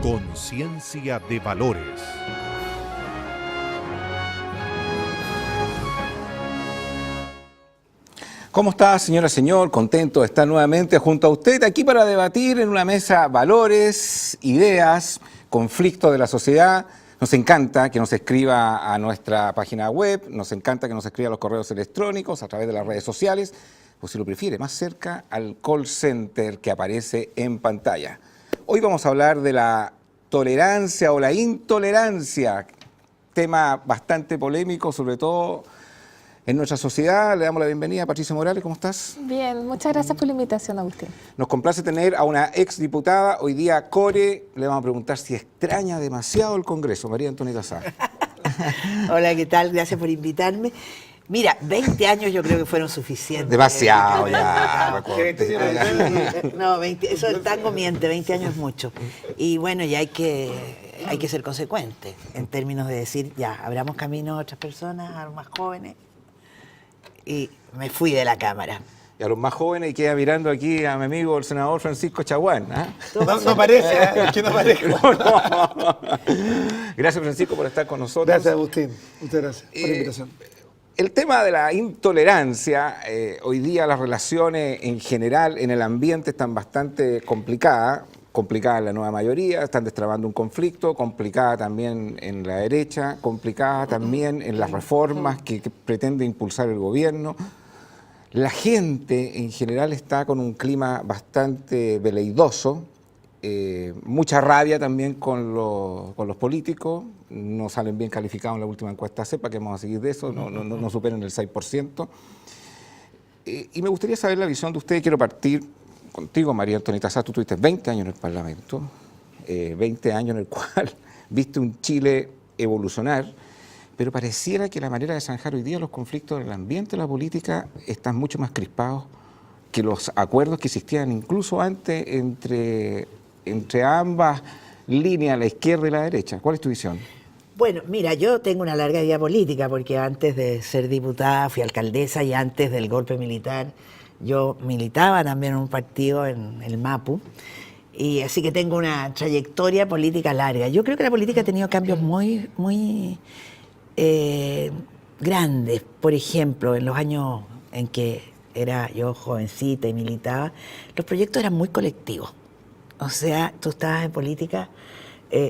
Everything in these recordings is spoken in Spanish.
Conciencia de valores. ¿Cómo está, señora, señor? Contento de estar nuevamente junto a usted aquí para debatir en una mesa valores, ideas, conflictos de la sociedad. Nos encanta que nos escriba a nuestra página web, nos encanta que nos escriba a los correos electrónicos, a través de las redes sociales, o si lo prefiere, más cerca al call center que aparece en pantalla. Hoy vamos a hablar de la tolerancia o la intolerancia, tema bastante polémico, sobre todo en nuestra sociedad. Le damos la bienvenida a Patricia Morales. ¿Cómo estás? Bien, muchas gracias por la invitación, Agustín. Nos complace tener a una exdiputada, hoy día Core. Le vamos a preguntar si extraña demasiado el Congreso. María Antonieta Sá. Hola, ¿qué tal? Gracias por invitarme. Mira, 20 años yo creo que fueron suficientes. Demasiado ya. No, 20, eso el tango miente, 20 años es mucho. Y bueno, ya hay que ser consecuente en términos de decir, ya, abramos camino a otras personas, a los más jóvenes. Y me fui de la Cámara. Y a los más jóvenes, y queda mirando aquí a mi amigo el senador Francisco Chaguán. No parece, es que no parece. No. Gracias, Francisco, por estar con nosotros. Gracias, Agustín. Muchas gracias por la invitación. El tema de la intolerancia, hoy día las relaciones en general en el ambiente están bastante complicadas en la nueva mayoría, están destrabando un conflicto, complicada también en la derecha, complicada también en las reformas que pretende impulsar el gobierno. La gente en general está con un clima bastante veleidoso, mucha rabia también con los políticos, no salen bien calificados en la última encuesta CEPA, que vamos a seguir de eso, no superan el 6%. Y me gustaría saber la visión de usted. Quiero partir contigo, María Antonieta Sá. Tú tuviste 20 años en el Parlamento, 20 años en el cual viste un Chile evolucionar, pero pareciera que la manera de zanjar hoy día los conflictos en el ambiente de la política están mucho más crispados que los acuerdos que existían incluso antes entre ambas líneas, la izquierda y la derecha. ¿Cuál es tu visión? Bueno, mira, yo tengo una larga vida política porque antes de ser diputada fui alcaldesa y antes del golpe militar yo militaba también en un partido en el MAPU, y así que tengo una trayectoria política larga. Yo creo que la política ha tenido cambios muy grandes. Por ejemplo, en los años en que era yo jovencita y militaba, los proyectos eran muy colectivos. O sea, tú estabas en política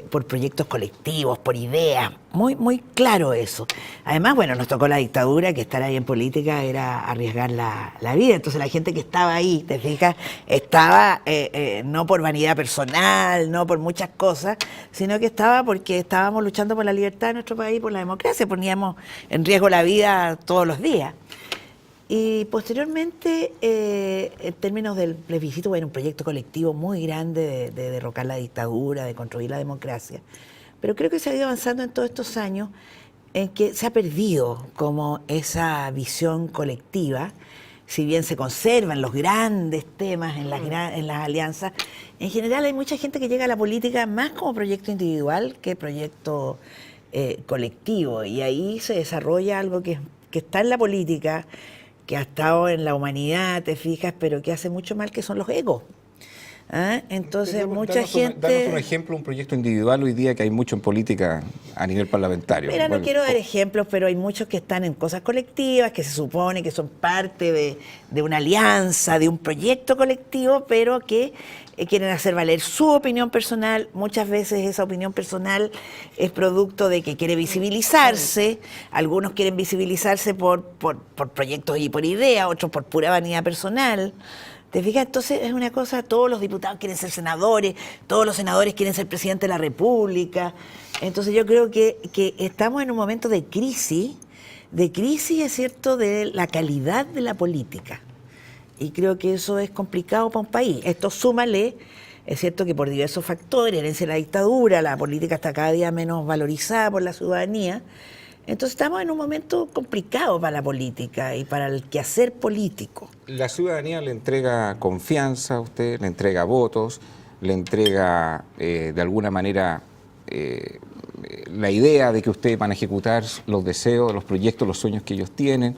por proyectos colectivos, por ideas, muy claro eso. Además, bueno, nos tocó la dictadura, que estar ahí en política era arriesgar la vida. Entonces la gente que estaba ahí, te fijas, estaba no por vanidad personal, no por muchas cosas, sino que estaba porque estábamos luchando por la libertad de nuestro país, por la democracia, poníamos en riesgo la vida todos los días. Y posteriormente, en términos del plebiscito, bueno, un proyecto colectivo muy grande de derrocar la dictadura, de construir la democracia. Pero creo que se ha ido avanzando en todos estos años en que se ha perdido como esa visión colectiva, si bien se conservan los grandes temas en las alianzas. En general hay mucha gente que llega a la política más como proyecto individual que proyecto colectivo, y ahí se desarrolla algo que está en la política, que ha estado en la humanidad, te fijas, pero que hace mucho mal, que son los egos. Entonces, mucha gente... Danos un ejemplo, un proyecto individual hoy día que hay mucho en política a nivel parlamentario. Mira, no quiero dar ejemplos, pero hay muchos que están en cosas colectivas, que se supone que son parte de una alianza, de un proyecto colectivo, pero que quieren hacer valer su opinión personal. Muchas veces esa opinión personal es producto de que quiere visibilizarse. Algunos quieren visibilizarse por proyectos y por ideas, otros por pura vanidad personal. ¿Te fijas? Entonces es una cosa, todos los diputados quieren ser senadores, todos los senadores quieren ser presidente de la República. Entonces yo creo que estamos en un momento de crisis, es cierto, de la calidad de la política. Y creo que eso es complicado para un país. Esto súmale Es cierto que por diversos factores, herencia de la dictadura, la política está cada día menos valorizada por la ciudadanía. Entonces estamos en un momento complicado para la política y para el quehacer político. La ciudadanía le entrega confianza a usted, le entrega votos, le entrega de alguna manera la idea de que ustedes van a ejecutar los deseos, los proyectos, los sueños que ellos tienen.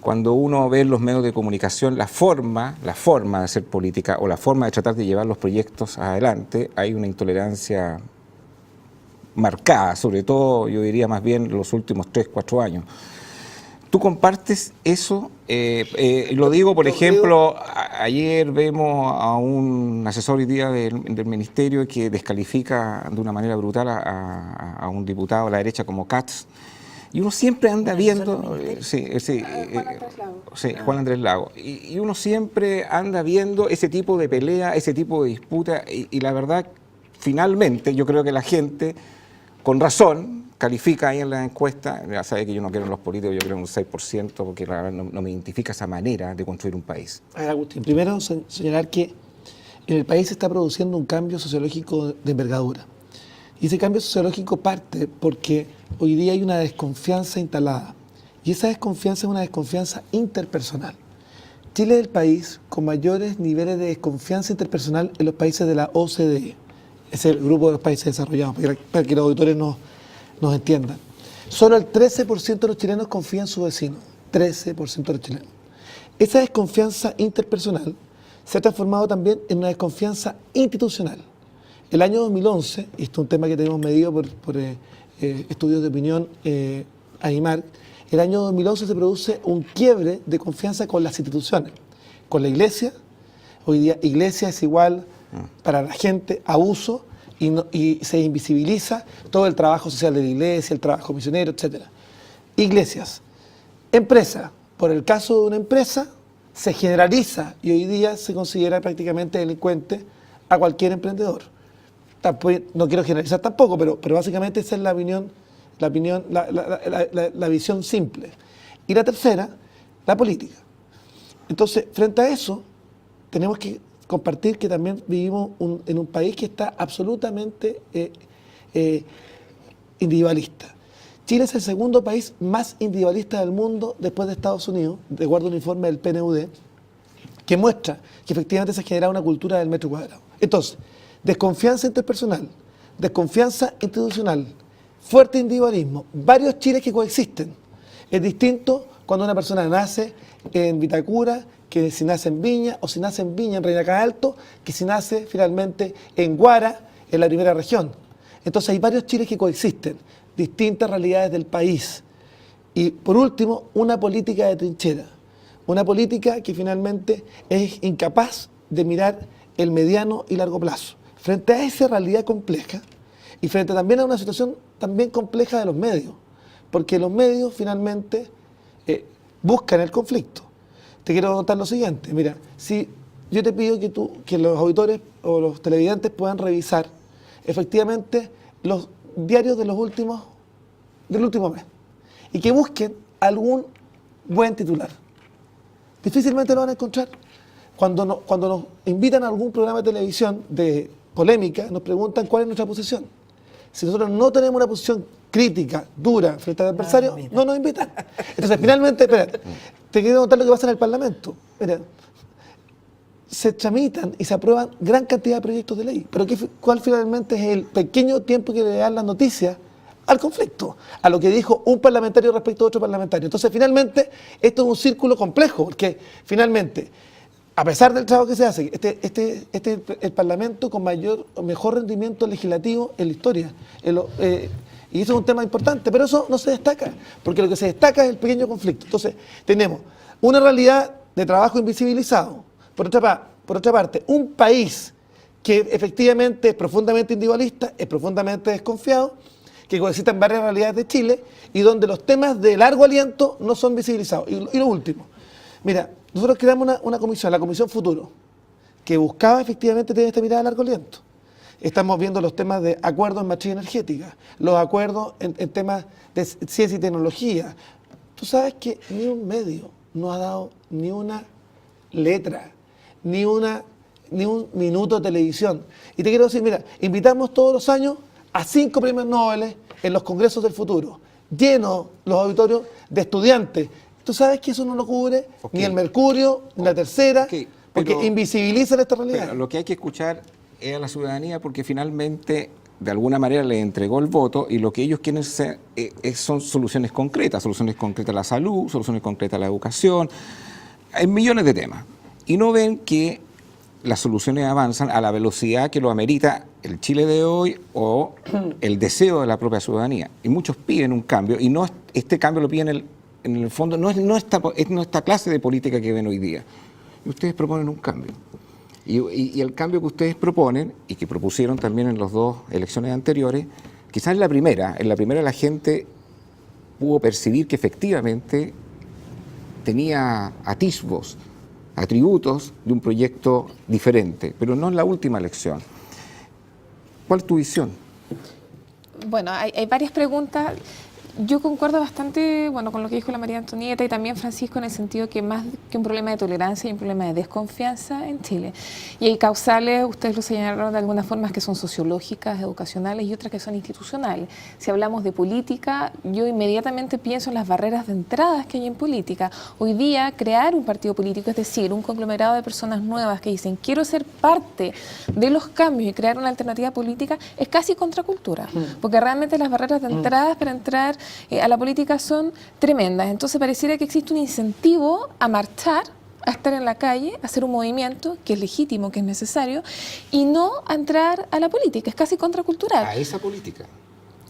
Cuando uno ve en los medios de comunicación la forma de hacer política o la forma de tratar de llevar los proyectos adelante, hay una intolerancia marcada, sobre todo yo diría más bien los últimos 3, 4 años. ¿Tú compartes eso? Lo digo, por ejemplo, ayer vemos a un asesor hoy día del ministerio que descalifica de una manera brutal a un diputado de la derecha como Katz. Y uno siempre anda viendo, Juan Andrés Lago, y uno siempre anda viendo ese tipo de pelea, ese tipo de disputa, y la verdad, finalmente, yo creo que la gente, con razón, califica ahí en la encuesta, ya sabe que yo no quiero en los políticos, yo creo en un 6%, porque la verdad no me identifica esa manera de construir un país. A ver, Agustín, primero señalar que en el país se está produciendo un cambio sociológico de envergadura. Y ese cambio sociológico parte porque hoy día hay una desconfianza instalada. Y esa desconfianza es una desconfianza interpersonal. Chile es el país con mayores niveles de desconfianza interpersonal en los países de la OCDE. Es el grupo de los países desarrollados, para que los auditores nos entiendan. Solo el 13% de los chilenos confían en su vecino. 13% de los chilenos. Esa desconfianza interpersonal se ha transformado también en una desconfianza institucional. El año 2011, y esto es un tema que tenemos medido por estudios de opinión AIMAR, el año 2011 se produce un quiebre de confianza con las instituciones, con la iglesia. Hoy día iglesia es igual para la gente abuso y se invisibiliza todo el trabajo social de la iglesia, el trabajo misionero, etc. Iglesias. Empresa. Por el caso de una empresa se generaliza y hoy día se considera prácticamente delincuente a cualquier emprendedor. No quiero generalizar tampoco, pero básicamente esa es la visión simple. Y la tercera, la política. Entonces, frente a eso, tenemos que compartir que también vivimos en un país que está absolutamente individualista. Chile es el segundo país más individualista del mundo después de Estados Unidos, de acuerdo a un informe del PNUD, que muestra que efectivamente se ha generado una cultura del metro cuadrado. Entonces, desconfianza interpersonal, desconfianza institucional, fuerte individualismo, varios Chiles que coexisten. Es distinto cuando una persona nace en Vitacura, que si nace en Viña, o si nace en Viña, en Reñaca Alto, que si nace finalmente en Guara, en la primera región. Entonces hay varios Chiles que coexisten, distintas realidades del país. Y por último, una política de trinchera, una política que finalmente es incapaz de mirar el mediano y largo plazo. Frente a esa realidad compleja y frente también a una situación también compleja de los medios, porque los medios finalmente buscan el conflicto. Te quiero contar lo siguiente, mira, si yo te pido que los auditores o los televidentes puedan revisar efectivamente los diarios del último mes y que busquen algún buen titular. Difícilmente lo van a encontrar. Cuando nos invitan a algún programa de televisión de polémica, nos preguntan cuál es nuestra posición. Si nosotros no tenemos una posición crítica, dura, frente al adversario, no nos invitan. Entonces, finalmente, espérate, te quiero contar lo que pasa en el Parlamento. Mira, se tramitan y se aprueban gran cantidad de proyectos de ley, pero ¿cuál finalmente es el pequeño tiempo que le dan las noticias al conflicto, a lo que dijo un parlamentario respecto a otro parlamentario? Entonces, finalmente, esto es un círculo complejo, porque finalmente, a pesar del trabajo que se hace, este es el Parlamento con mejor rendimiento legislativo en la historia. Y eso es un tema importante, pero eso no se destaca, porque lo que se destaca es el pequeño conflicto. Entonces, tenemos una realidad de trabajo invisibilizado. Por otra parte, un país que efectivamente es profundamente individualista, es profundamente desconfiado, que coexisten varias realidades de Chile y donde los temas de largo aliento no son visibilizados. Y lo último, mira, nosotros creamos una comisión, la Comisión Futuro, que buscaba efectivamente tener esta mirada a largo aliento. Estamos viendo los temas de acuerdos en materia energética, los acuerdos en temas de ciencia y tecnología. Tú sabes que ni un medio nos ha dado ni una letra, ni una ni un minuto de televisión. Y te quiero decir, mira, invitamos todos los años a 5 premios Nobel en los congresos del futuro, llenos los auditorios de estudiantes. Tú sabes que eso no lo cubre ni el Mercurio, ni la Tercera, porque invisibilizan esta realidad. Pero lo que hay que escuchar es a la ciudadanía, porque finalmente de alguna manera le entregó el voto y lo que ellos quieren ser, son soluciones concretas a la salud, soluciones concretas a la educación, hay millones de temas. Y no ven que las soluciones avanzan a la velocidad que lo amerita el Chile de hoy o el deseo de la propia ciudadanía. Y muchos piden un cambio, y no este cambio lo piden en el fondo, no es esta clase de política que ven hoy día. Y ustedes proponen un cambio. Y el cambio que ustedes proponen, y que propusieron también en las 2 elecciones anteriores, quizás en la primera la gente pudo percibir que efectivamente tenía atisbos, atributos de un proyecto diferente, pero no en la última elección. ¿Cuál es tu visión? Bueno, hay varias preguntas. Yo concuerdo bastante, bueno, con lo que dijo la María Antonieta y también Francisco, en el sentido que más que un problema de tolerancia hay un problema de desconfianza en Chile. Y hay causales, ustedes lo señalaron de algunas formas, que son sociológicas, educacionales y otras que son institucionales. Si hablamos de política, yo inmediatamente pienso en las barreras de entradas que hay en política. Hoy día, crear un partido político, es decir, un conglomerado de personas nuevas que dicen quiero ser parte de los cambios y crear una alternativa política, es casi contracultura. Porque realmente las barreras de entradas para entrar a la política son tremendas. Entonces pareciera que existe un incentivo a marchar, a estar en la calle, a hacer un movimiento que es legítimo, que es necesario, y no a entrar a la política. Es casi contracultural. A esa política,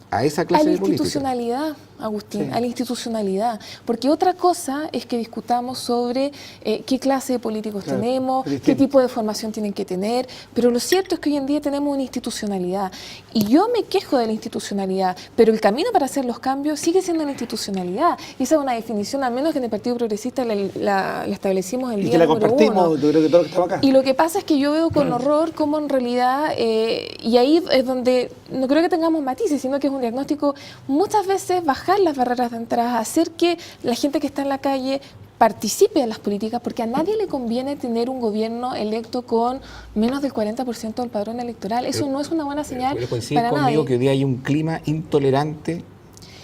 a esa clase de política. A la institucionalidad, Agustín, Sí. a la institucionalidad. Porque otra cosa es que discutamos sobre qué clase de políticos Claro, tenemos, es qué distinto. tipo de formación tienen que tener, pero lo cierto es que hoy en día tenemos una institucionalidad. Y yo me quejo de la institucionalidad, pero el camino para hacer los cambios sigue siendo la institucionalidad. Y esa es una definición, al menos que en el Partido Progresista la establecimos el Y día que la número compartimos, 1. yo creo que todos los que estamos acá. Y lo que pasa es que yo veo con horror cómo en realidad, y ahí es donde no creo que tengamos matices, sino que es un diagnóstico, muchas veces bajar las barreras de entrada, hacer que la gente que está en la calle participe en las políticas, porque a nadie le conviene tener un gobierno electo con menos del 40% del padrón electoral. Eso no es una buena señal ¿Coincide para conmigo nadie. que hoy día hay un clima intolerante?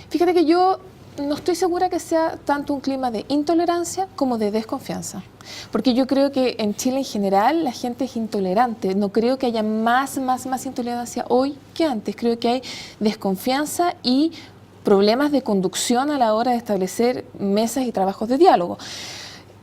Fíjate que yo no estoy segura que sea tanto un clima de intolerancia como de desconfianza. Porque yo creo que en Chile en general la gente es intolerante. No creo que haya más intolerancia hoy que antes. Creo que hay desconfianza y problemas de conducción a la hora de establecer mesas y trabajos de diálogo.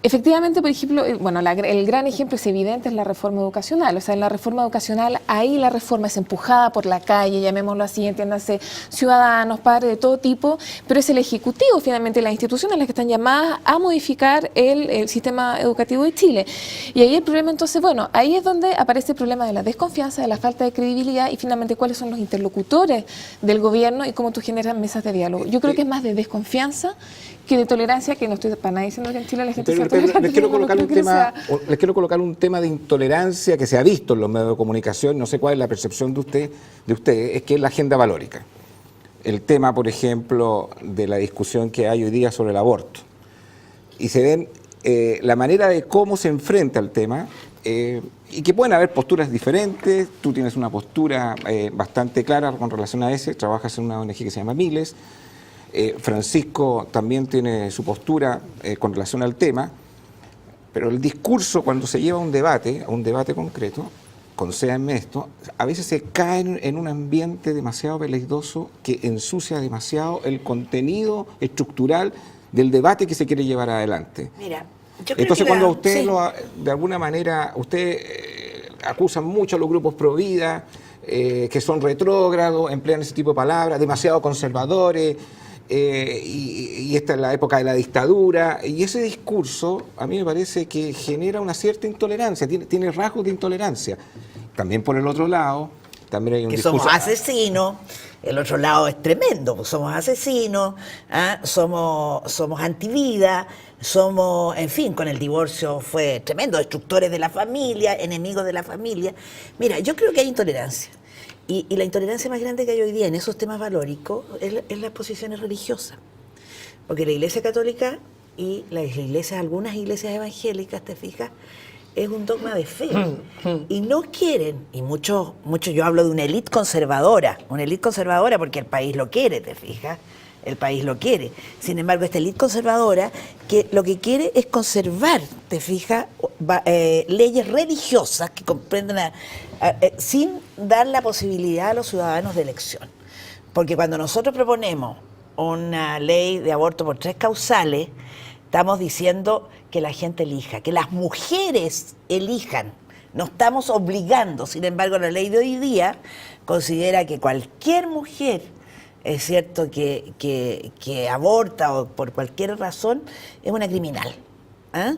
Efectivamente, por ejemplo, bueno, el gran ejemplo es evidente, es la reforma educacional. O sea, en la reforma educacional, ahí la reforma es empujada por la calle, llamémoslo así, entiéndase, ciudadanos, padres de todo tipo, pero es el Ejecutivo, finalmente, las instituciones las que están llamadas a modificar el sistema educativo de Chile. Y ahí el problema, entonces, bueno, ahí es donde aparece el problema de la desconfianza, de la falta de credibilidad y finalmente cuáles son los interlocutores del gobierno y cómo tú generas mesas de diálogo. Yo creo que es más de desconfianza que de tolerancia, que no estoy para nada diciendo que en Chile la gente sea tolerante. Les quiero colocar no creo que lo sea. les quiero colocar un tema de intolerancia que se ha visto en los medios de comunicación, no sé cuál es la percepción de ustedes, es que es la agenda valórica. El tema, por ejemplo, de la discusión que hay hoy día sobre el aborto. Y se ven la manera de cómo se enfrenta al tema, y que pueden haber posturas diferentes. Tú tienes una postura bastante clara con relación a ese, trabajas en una ONG que se llama Miles. Francisco también tiene su postura con relación al tema, pero el discurso cuando se lleva a un debate concreto, concédanme esto, a veces se cae en un ambiente demasiado veleidoso que ensucia demasiado el contenido estructural del debate que se quiere llevar adelante. Mira, yo creo Entonces que cuando usted sí. de alguna manera, usted acusan mucho a los grupos pro vida, que son retrógrados, emplean ese tipo de palabras, demasiado conservadores, y esta es la época de la dictadura, y ese discurso a mí me parece que genera una cierta intolerancia, tiene rasgos de intolerancia. También por el otro lado, también hay un Que discurso... somos asesinos, el otro lado es tremendo, pues somos asesinos, somos antivida, somos, en fin, con el divorcio fue tremendo, destructores de la familia, enemigos de la familia. Mira, yo creo que hay intolerancia. Y la intolerancia más grande que hay hoy día en esos temas valóricos es las posiciones religiosas. Porque la Iglesia Católica y las iglesias, algunas iglesias evangélicas, te fijas, es un dogma de fe. Y no quieren, y mucho yo hablo de una élite conservadora porque el país lo quiere, ¿te fijas? El país lo quiere. Sin embargo, esta élite conservadora que lo que quiere es conservar, ¿te fijas? Leyes religiosas que comprendan sin dar la posibilidad a los ciudadanos de elección. Porque cuando nosotros proponemos una ley de aborto por 3 causales, estamos diciendo que la gente elija, que las mujeres elijan. No estamos obligando. Sin embargo, la ley de hoy día considera que cualquier mujer, es cierto, que aborta o por cualquier razón, es una criminal. ¿Ah?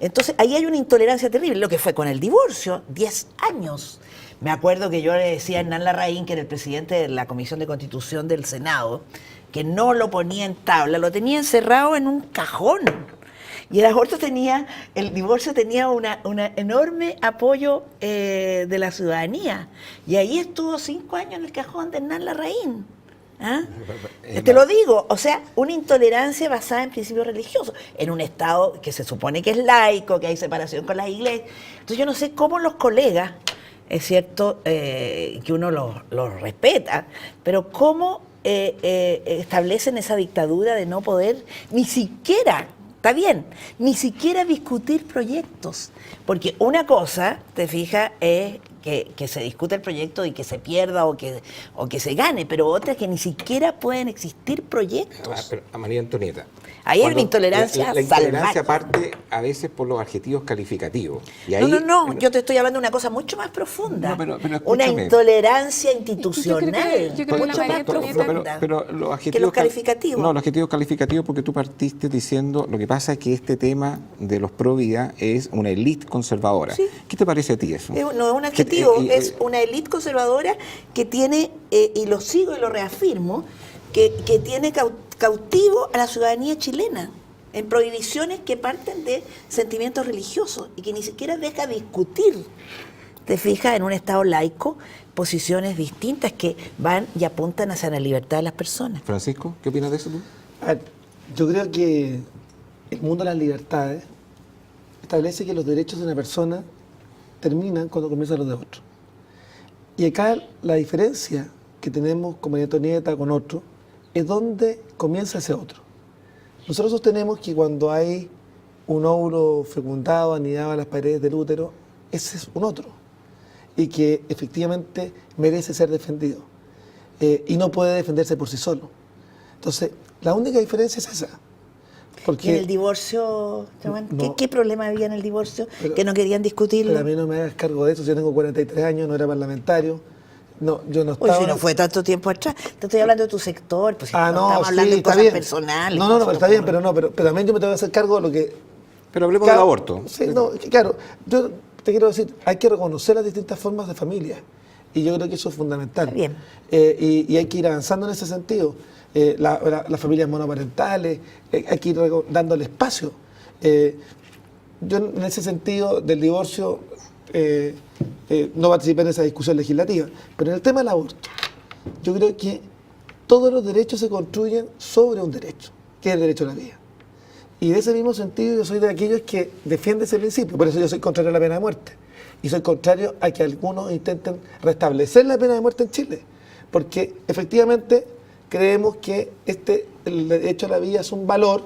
Entonces, ahí hay una intolerancia terrible. Lo que fue con el divorcio, 10 años. Me acuerdo que yo le decía a Hernán Larraín, que era el presidente de la Comisión de Constitución del Senado, que no lo ponía en tabla, lo tenía encerrado en un cajón. Y el divorcio tenía un enorme apoyo de la ciudadanía. Y ahí estuvo 5 años en el cajón de Hernán Larraín. ¿Ah? Te lo digo, o sea, una intolerancia basada en principios religiosos, en un Estado que se supone que es laico, que hay separación con las iglesias. Entonces yo no sé cómo los colegas, es cierto que uno los respeta, pero cómo establecen esa dictadura de no poder ni siquiera, está bien, ni siquiera discutir proyectos. Porque una cosa, te fijas, es que se discute el proyecto y que se pierda o que se gane, pero otra que ni siquiera pueden existir proyectos. Pero, María Antonieta, ahí hay una intolerancia la intolerancia salvaje. parte a veces por los adjetivos calificativos. Y ahí, No, yo te estoy hablando de una cosa mucho más profunda. No, pero una escúchame. intolerancia institucional. Yo creo que la mucho María más Antonieta- profunda pero los adjetivos que los calificativos. No, los adjetivos calificativos, porque tú partiste diciendo, lo que pasa es que este tema de los pro vida es una élite conservadora. Sí. ¿Qué te parece a ti eso? No es un Que- adjetivo, es una élite conservadora que tiene, y lo sigo y lo reafirmo, que tiene cautivo a la ciudadanía chilena en prohibiciones que parten de sentimientos religiosos y que ni siquiera deja discutir, te fijas, en un Estado laico, posiciones distintas que van y apuntan hacia la libertad de las personas. Francisco, ¿qué opinas de eso tú? A ver, yo creo que el mundo de las libertades establece que los derechos de una persona terminan cuando comienzan los de otro. Y acá la diferencia que tenemos con María Antonieta, con otro, es donde comienza ese otro. Nosotros sostenemos que cuando hay un óvulo fecundado, anidado a las paredes del útero, ese es un otro. Y que efectivamente merece ser defendido. Y no puede defenderse por sí solo. Entonces, la única diferencia es esa. Porque, ¿Y en el divorcio, Joan? No. ¿Qué problema había en el divorcio? Pero- Que no querían discutirlo. Pero a mí no me hagas cargo de eso. Yo tengo 43 años, no era parlamentario. No, yo no Uy, estaba... si no fue tanto tiempo atrás. Te estoy hablando de tu sector, pues si no estamos hablando de está cosas bien. personales. No, pero está bien, pero también yo me tengo que hacer cargo de lo que... Pero hablemos Claro, del aborto. Sí, no, claro. Yo te quiero decir, hay que reconocer las distintas formas de familia. Y yo creo que eso es fundamental. Está bien. Y hay que ir avanzando en ese sentido. Las familias monoparentales, hay que ir dándole espacio. Yo en ese sentido del divorcio no participé en esa discusión legislativa, pero en el tema del aborto, yo creo que todos los derechos se construyen sobre un derecho, que es el derecho a la vida. Y de ese mismo sentido yo soy de aquellos que defienden ese principio, por eso yo soy contrario a la pena de muerte. Y soy contrario a que algunos intenten restablecer la pena de muerte en Chile, porque efectivamente creemos que el derecho a la vida es un valor,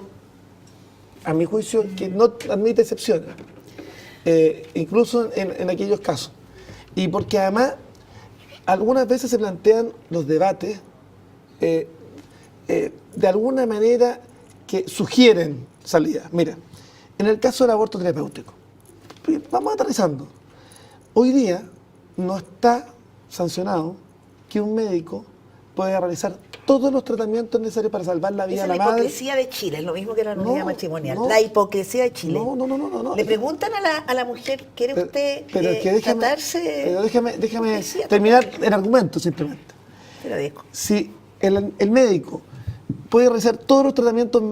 a mi juicio, que no admite excepciones, incluso en aquellos casos. Y porque además algunas veces se plantean los debates de alguna manera que sugieren salidas. Mira, en el caso del aborto terapéutico, vamos aterrizando. Hoy día no está sancionado que un médico pueda realizar todos los tratamientos necesarios para salvar la vida Esa de es la la madre. hipocresía de Chile, es lo mismo que la unidad No, matrimonial. no. La hipocresía de Chile. No. Le preguntan a la mujer, ¿quiere usted Pero es que déjame, tratarse? pero déjame hipocresía? terminar el argumento simplemente. Te lo digo. Si el médico puede realizar todos los tratamientos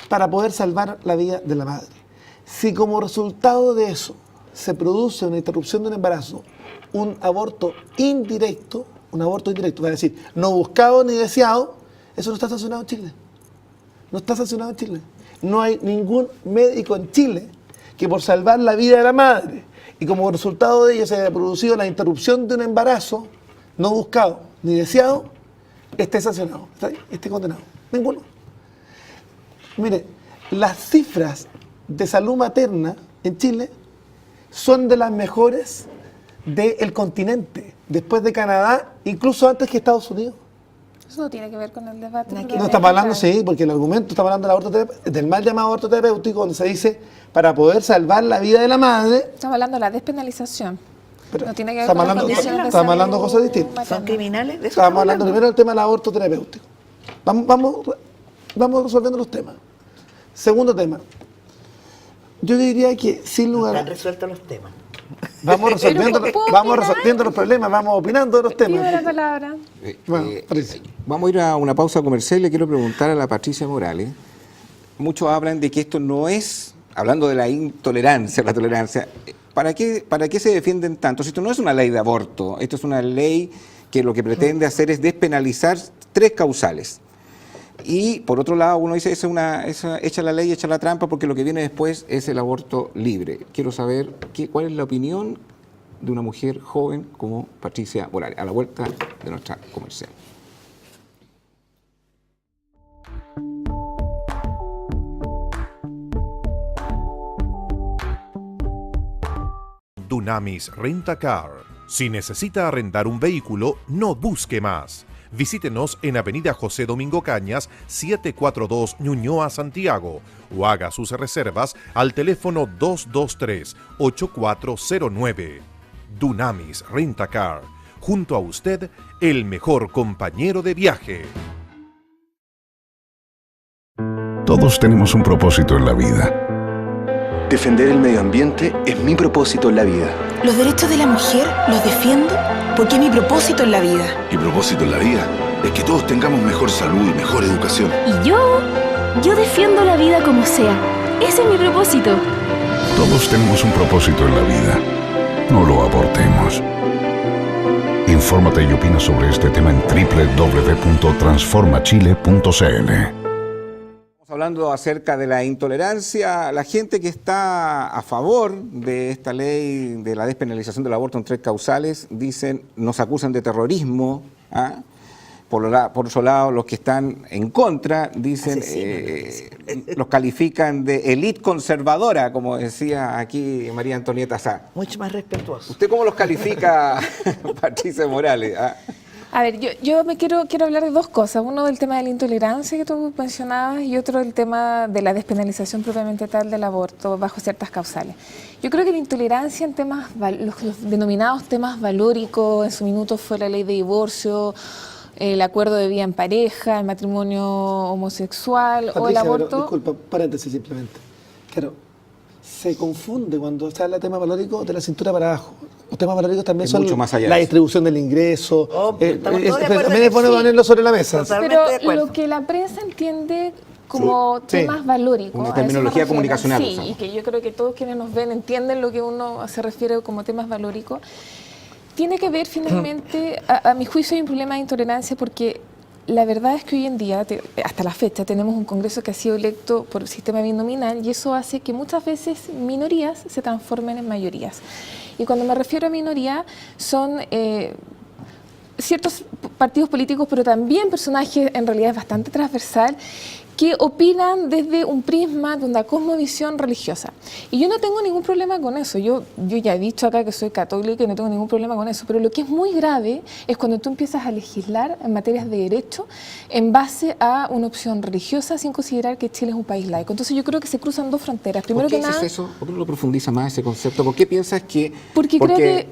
para poder salvar la vida de la madre, si como resultado de eso se produce una interrupción de un embarazo, un aborto indirecto, va a decir, no buscado ni deseado, eso no está sancionado en Chile. No está sancionado en Chile. No hay ningún médico en Chile que por salvar la vida de la madre y como resultado de ello se haya producido la interrupción de un embarazo no buscado ni deseado, esté sancionado, esté condenado. Ninguno. Mire, las cifras de salud materna en Chile son de las mejores del continente, después de Canadá, incluso antes que Estados Unidos. Eso no tiene que ver con el debate. No, estamos hablando, sí, porque el argumento, estamos hablando del mal llamado aborto terapéutico, donde se dice, para poder salvar la vida de la madre... Estamos hablando de la despenalización. Pero no tiene que ver con las condiciones de estamos hablando de salud cosas distintas. materna. ¿Son criminales? ¿De eso Estábamos hablando primero del tema del aborto terapéutico. Vamos resolviendo los temas. Segundo tema. Yo diría que sin No lugar... están resueltos los temas. Vamos resolviendo, ¿puedo vamos opinar? resolviendo los problemas, vamos opinando de los Pido la temas. palabra. Bueno, parece. Vamos a ir a una pausa comercial y le quiero preguntar a la Patricia Morales. Muchos hablan de que esto no es, hablando de la intolerancia, la tolerancia, ¿para qué se defienden tanto? Si esto no es una ley de aborto, esto es una ley que lo que pretende hacer es despenalizar 3 causales. Y por otro lado, uno dice, echa la ley, echa la trampa, porque lo que viene después es el aborto libre. Quiero saber cuál es la opinión de una mujer joven como Patricia Morales, a la vuelta de nuestra comercial. Dunamis Rent-A-Car. Si necesita arrendar un vehículo, no busque más. Visítenos en Avenida José Domingo Cañas, 742 Ñuñoa, Santiago, o haga sus reservas al teléfono 223-8409. Dunamis Rent-A-Car. Junto a usted, el mejor compañero de viaje. Todos tenemos un propósito en la vida. Defender el medio ambiente es mi propósito en la vida. Los derechos de la mujer los defiendo porque es mi propósito en la vida. Mi propósito en la vida es que todos tengamos mejor salud y mejor educación. Y yo defiendo la vida como sea. Ese es mi propósito. Todos tenemos un propósito en la vida. No lo abortemos. Infórmate y opina sobre este tema en www.transformachile.cl. Hablando acerca de la intolerancia, la gente que está a favor de esta ley de la despenalización del aborto en 3 causales, dicen, nos acusan de terrorismo. ¿Ah? Por otro lado, los que están en contra, dicen, los califican de élite conservadora, como decía aquí María Antonieta Sá. Mucho más respetuoso. ¿Usted cómo los califica, Patricia Morales? ¿Ah? A ver, yo quiero hablar de 2 cosas. Uno del tema de la intolerancia que tú mencionabas y otro del tema de la despenalización propiamente tal del aborto bajo ciertas causales. Yo creo que la intolerancia en temas, los denominados temas valóricos, en su minuto fue la ley de divorcio, el acuerdo de vida en pareja, el matrimonio homosexual Patricia, o el aborto. Pero, disculpa, paréntesis simplemente. Claro, se confunde cuando se habla de temas valóricos de la cintura para abajo. Los temas valóricos también Es son mucho más allá la de eso. distribución del ingreso. Estamos todos de acuerdo También en es bueno que sí. ponerlo sobre la mesa. Totalmente Pero de acuerdo. lo que la prensa entiende como Sí. temas valóricos. Una a eso me terminología refiero. comunicacional, Sí, usamos. y que yo creo que todos quienes nos ven entienden lo que uno se refiere como temas valóricos. Tiene que ver finalmente, a mi juicio hay un problema de intolerancia porque la verdad es que hoy en día, hasta la fecha, tenemos un Congreso que ha sido electo por sistema binominal y eso hace que muchas veces minorías se transformen en mayorías. Y cuando me refiero a minoría, son ciertos partidos políticos, pero también personajes en realidad bastante transversal, que opinan desde un prisma, de una cosmovisión religiosa. Y yo no tengo ningún problema con eso. Yo ya he dicho acá que soy católica y no tengo ningún problema con eso. Pero lo que es muy grave es cuando tú empiezas a legislar en materias de derecho en base a una opción religiosa sin considerar que Chile es un país laico. Entonces yo creo que se cruzan 2 fronteras. Primero ¿Por qué que nada, dices eso? ¿Por qué no lo profundiza más ese concepto? ¿Por qué piensas que...? Porque creo que-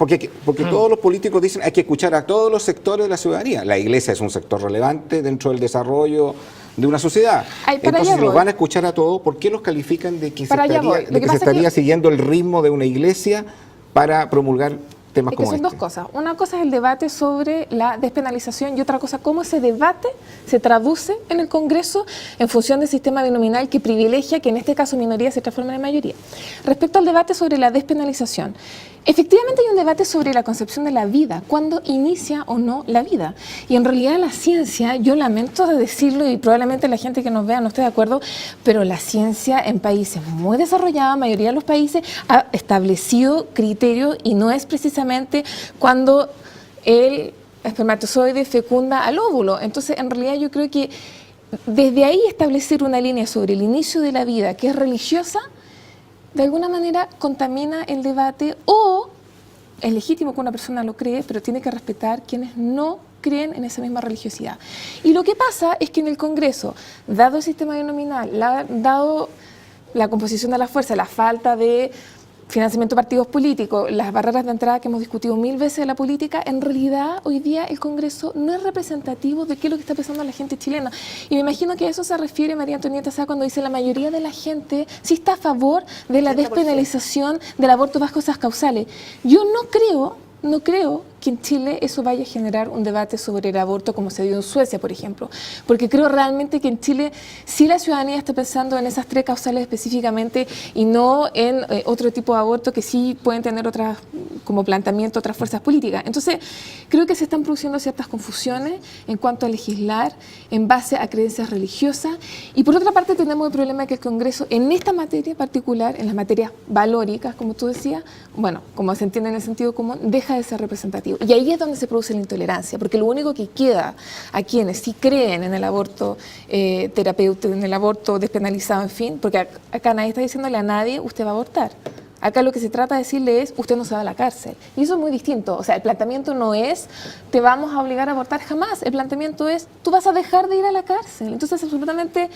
Porque todos los políticos dicen hay que escuchar a todos los sectores de la ciudadanía. La iglesia es un sector relevante dentro del desarrollo de una sociedad. Ay, para Entonces, allá si los voy. van a escuchar a todos, ¿por qué los califican de que se Para allá estaría, voy. Lo de que que se pasa es estaría que- siguiendo el ritmo de una iglesia para promulgar temas es que como son este? 2 cosas. Una cosa es el debate sobre la despenalización y otra cosa, cómo ese debate se traduce en el Congreso en función del sistema binominal que privilegia que en este caso minorías se transformen en mayoría. Respecto al debate sobre la despenalización, Efectivamente hay un debate sobre la concepción de la vida, cuándo inicia o no la vida. Y en realidad la ciencia, yo lamento de decirlo y probablemente la gente que nos vea no esté de acuerdo, pero la ciencia en países muy desarrollados, mayoría de los países, ha establecido criterios y no es precisamente cuando el espermatozoide fecunda al óvulo. Entonces, en realidad yo creo que desde ahí establecer una línea sobre el inicio de la vida que es religiosa, de alguna manera contamina el debate, o es legítimo que una persona lo cree, pero tiene que respetar quienes no creen en esa misma religiosidad. Y lo que pasa es que en el Congreso, dado el sistema binominal, dado la composición de la fuerza, la falta de financiamiento de partidos políticos, las barreras de entrada que hemos discutido 1000 veces en la política, en realidad hoy día el Congreso no es representativo de qué es lo que está pensando la gente chilena. Y me imagino que a eso se refiere María Antonieta Sá cuando dice la mayoría de la gente sí está a favor de la despenalización del aborto bajo esas causales. Yo no creo que en Chile eso vaya a generar un debate sobre el aborto como se dio en Suecia, por ejemplo, porque creo realmente que en Chile sí la ciudadanía está pensando en esas 3 causales específicamente y no en otro tipo de aborto que sí pueden tener otras, como planteamiento, otras fuerzas políticas. Entonces, creo que se están produciendo ciertas confusiones en cuanto a legislar en base a creencias religiosas, y por otra parte tenemos el problema de que el Congreso en esta materia particular, en las materias valóricas, como tú decías, bueno, como se entiende en el sentido común, deja de ser representativo. Y ahí es donde se produce la intolerancia, porque lo único que queda a quienes sí creen en el aborto terapéutico, en el aborto despenalizado, en fin, porque acá nadie está diciéndole a nadie, usted va a abortar. Acá lo que se trata de decirle es, usted no se va a la cárcel. Y eso es muy distinto. O sea, el planteamiento no es, te vamos a obligar a abortar jamás. El planteamiento es, tú vas a dejar de ir a la cárcel. Entonces, absolutamente,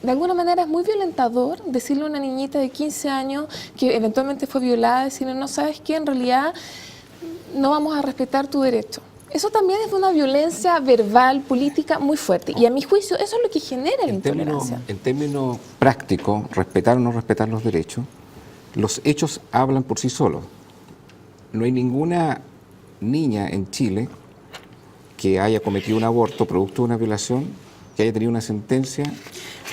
de alguna manera es muy violentador decirle a una niñita de 15 años que eventualmente fue violada, decirle, no, ¿sabes qué? En realidad no vamos a respetar tu derecho. Eso también es una violencia verbal, política muy fuerte. Y a mi juicio eso es lo que genera la intolerancia. En términos prácticos, respetar o no respetar los derechos, los hechos hablan por sí solos. No hay ninguna niña en Chile que haya cometido un aborto producto de una violación, que haya tenido una sentencia.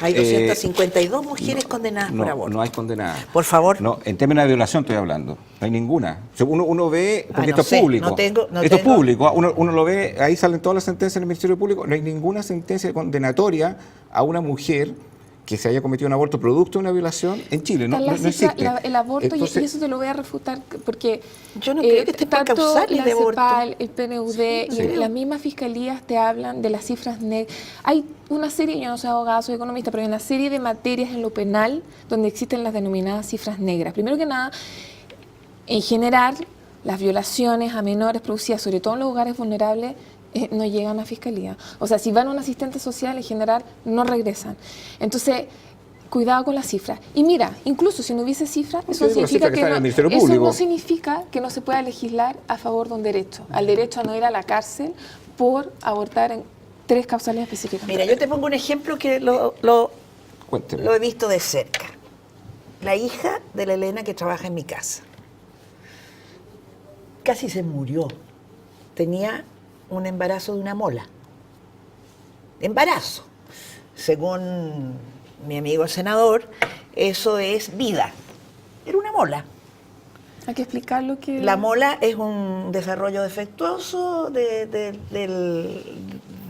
Hay 252 mujeres condenadas por aborto. No hay condenadas. Por favor. No, en términos de violación estoy hablando. No hay ninguna. Uno ve, porque esto es público. Esto es público. Uno lo ve, ahí salen todas las sentencias en el Ministerio Público. No hay ninguna sentencia condenatoria a una mujer que se haya cometido un aborto producto de una violación en Chile. No existe. El aborto, entonces, y eso te lo voy a refutar, porque yo no creo que esté por causales de aborto. CEPAL, el PNUD y las mismas fiscalías te hablan de las cifras negras. Hay una serie, yo no soy abogada, soy economista, pero hay una serie de materias en lo penal donde existen las denominadas cifras negras. Primero que nada, en general, las violaciones a menores producidas, sobre todo en los hogares vulnerables, no llegan a fiscalía. O sea, si van a un asistente social, en general, no regresan. Entonces, cuidado con las cifras. Y mira, incluso si no hubiese cifras, eso no significa que no se pueda legislar a favor de un derecho, al derecho a no ir a la cárcel por abortar en 3 causales específicas. Mira, yo te pongo un ejemplo que lo he visto de cerca. La hija de la Elena que trabaja en mi casa. Casi se murió. Tenía un embarazo de una mola. Embarazo. Según mi amigo el senador, eso es vida. Era una mola. Hay que explicar lo que... La mola es un desarrollo defectuoso del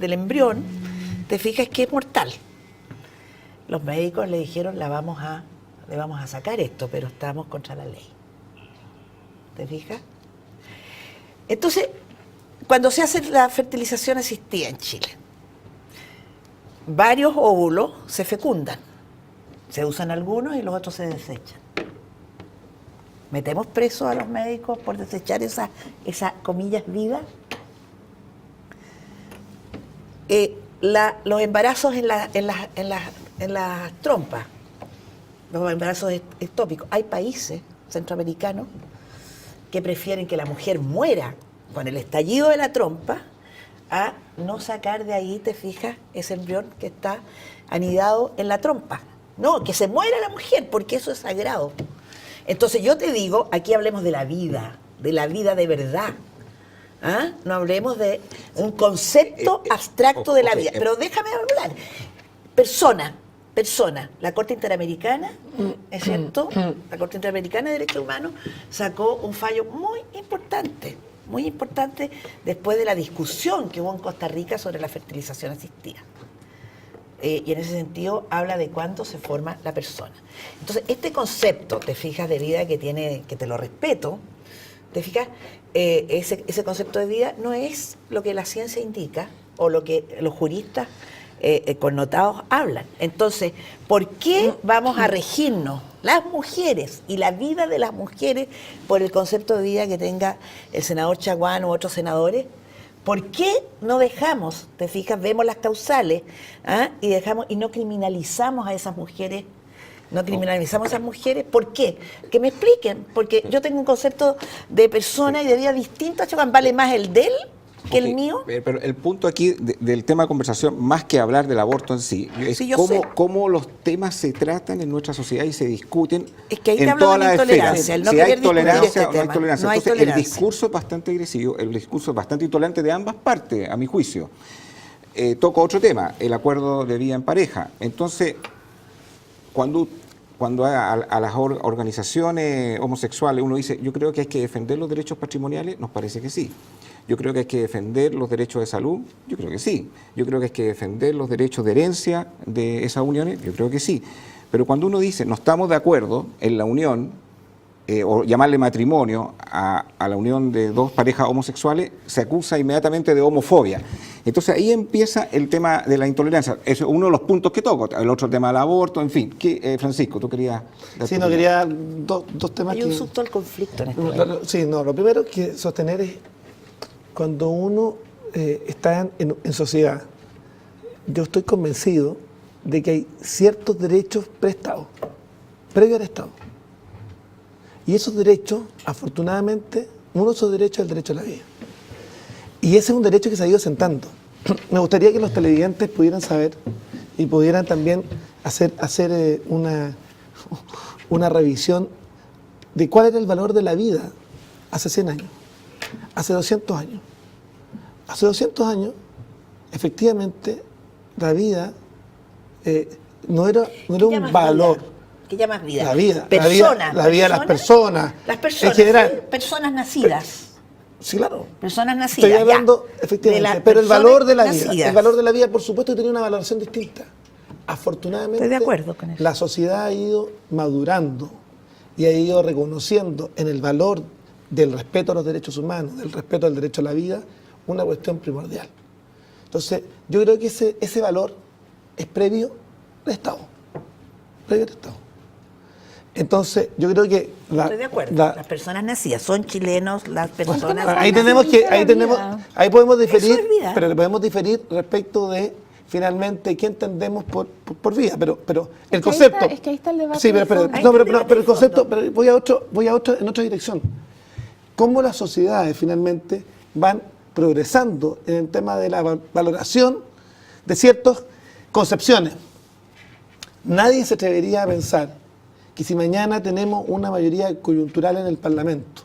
embrión. Te fijas que es mortal. Los médicos le dijeron, le vamos a sacar esto, pero estamos contra la ley. ¿Te fijas? Entonces, cuando se hace la fertilización asistida en Chile, varios óvulos se fecundan. Se usan algunos y los otros se desechan. ¿Metemos presos a los médicos por desechar esa comillas, vida? Los embarazos en las trompas, los embarazos ectópicos. Hay países centroamericanos que prefieren que la mujer muera con el estallido de la trompa a no sacar de ahí, te fijas, ese embrión que está anidado en la trompa. No, que se muera la mujer, porque eso es sagrado. Entonces yo te digo, aquí hablemos de la vida de verdad. ¿Ah? No hablemos de un concepto abstracto de la vida. Pero déjame hablar. Persona persona. La Corte Interamericana, ¿es cierto? La Corte Interamericana de Derechos Humanos sacó un fallo muy importante después de la discusión que hubo en Costa Rica sobre la fertilización asistida. Y en ese sentido habla de cuándo se forma la persona. Entonces, este concepto, te fijas, de vida que tiene, que te lo respeto, te fijas, ese concepto de vida no es lo que la ciencia indica o lo que los juristas connotados hablan. Entonces, ¿por qué vamos a regirnos las mujeres y la vida de las mujeres por el concepto de vida que tenga el senador Chaguán u otros senadores? ¿Por qué no dejamos, te fijas, vemos las causales y no criminalizamos a esas mujeres? No criminalizamos a esas mujeres. ¿Por qué? Que me expliquen. Porque yo tengo un concepto de persona y de vida distinto. Chaguán, ¿vale más el de él que el mío? Pero el punto aquí del tema de conversación, más que hablar del aborto en sí, es cómo los temas se tratan en nuestra sociedad y se discuten en todas las esferas. Si hay tolerancia o no hay tolerancia. Entonces, el discurso es bastante agresivo, el discurso es bastante intolerante de ambas partes, a mi juicio. Toco otro tema, el acuerdo de vida en pareja. Entonces, cuando a las organizaciones homosexuales uno dice, yo creo que hay que defender los derechos patrimoniales, nos parece que sí. Yo creo que hay que defender los derechos de salud, yo creo que sí. Yo creo que hay que defender los derechos de herencia de esas uniones, yo creo que sí. Pero cuando uno dice, no estamos de acuerdo en la unión, o llamarle matrimonio a la unión de dos parejas homosexuales, se acusa inmediatamente de homofobia. Entonces ahí empieza el tema de la intolerancia. Es uno de los puntos que toco. El otro tema del aborto, en fin. Francisco, tú querías... Sí, no, quería dos temas. Hay un susto al conflicto en este sí, no, lo primero que sostener es cuando uno está en sociedad, yo estoy convencido de que hay ciertos derechos prestados, previo al Estado. Y esos derechos, afortunadamente, uno de esos derechos es el derecho a la vida. Y ese es un derecho que se ha ido sentando. Me gustaría que los televidentes pudieran saber y pudieran también hacer una revisión de cuál era el valor de la vida hace 100 años, hace 200 años. Hace 200 años, efectivamente, la vida no era un valor. Vida? ¿Qué llamas vida? La vida. Personas. La vida de las personas. Las personas. En general. ¿Sí? Personas nacidas. Sí, claro. Personas nacidas. Estoy hablando, efectivamente, pero el valor de la vida. El valor de la vida, por supuesto, tiene una valoración distinta. Afortunadamente, estoy de acuerdo con eso. La sociedad ha ido madurando y ha ido reconociendo en el valor del respeto a los derechos humanos, del respeto al derecho a la vida, una cuestión primordial. Entonces, yo creo que ese valor es previo al Estado. Previo al Estado. Entonces, yo creo que estoy de acuerdo. Las personas nacidas son chilenos, las personas. Ahí podemos diferir, pero podemos diferir respecto de finalmente qué entendemos por vida, pero el concepto. Es que ahí está el debate. Sí, pero el concepto, pero voy a otro en otra dirección. Cómo las sociedades finalmente van progresando en el tema de la valoración de ciertas concepciones. Nadie se atrevería a pensar que si mañana tenemos una mayoría coyuntural en el Parlamento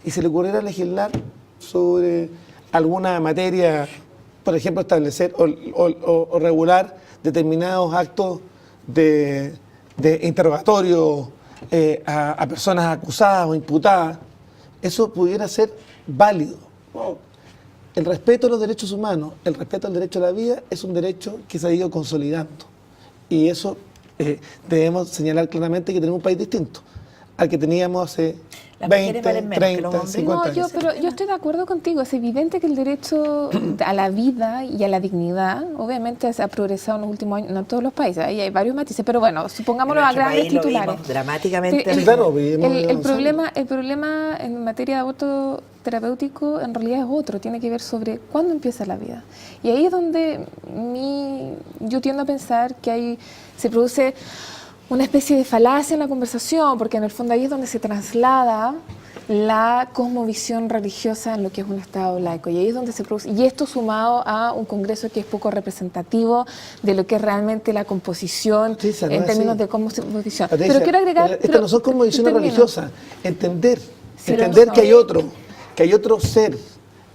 y se le ocurriera legislar sobre alguna materia, por ejemplo, establecer o regular determinados actos de interrogatorio a personas acusadas o imputadas, eso pudiera ser válido. El respeto a los derechos humanos, el respeto al derecho a la vida es un derecho que se ha ido consolidando. Y eso debemos señalar claramente que tenemos un país distinto al que teníamos hace 20, 30, 50 años. Pero yo estoy de acuerdo contigo. Es evidente que el derecho a la vida y a la dignidad, obviamente, se ha progresado en los últimos años, no en todos los países, ahí hay varios matices, pero bueno, supongámoslo a grandes titulares. Dramáticamente. El problema en materia de aborto terapéutico en realidad es otro, tiene que ver sobre cuándo empieza la vida. Y ahí es donde yo tiendo a pensar que se produce una especie de falacia en la conversación, porque en el fondo ahí es donde se traslada la cosmovisión religiosa en lo que es un Estado laico. Y ahí es donde se produce, y esto sumado a un Congreso que es poco representativo de lo que es realmente la composición en términos de composición. Pero quiero agregar... Estas no son cosmovisiones religiosas. Entender que hay otro ser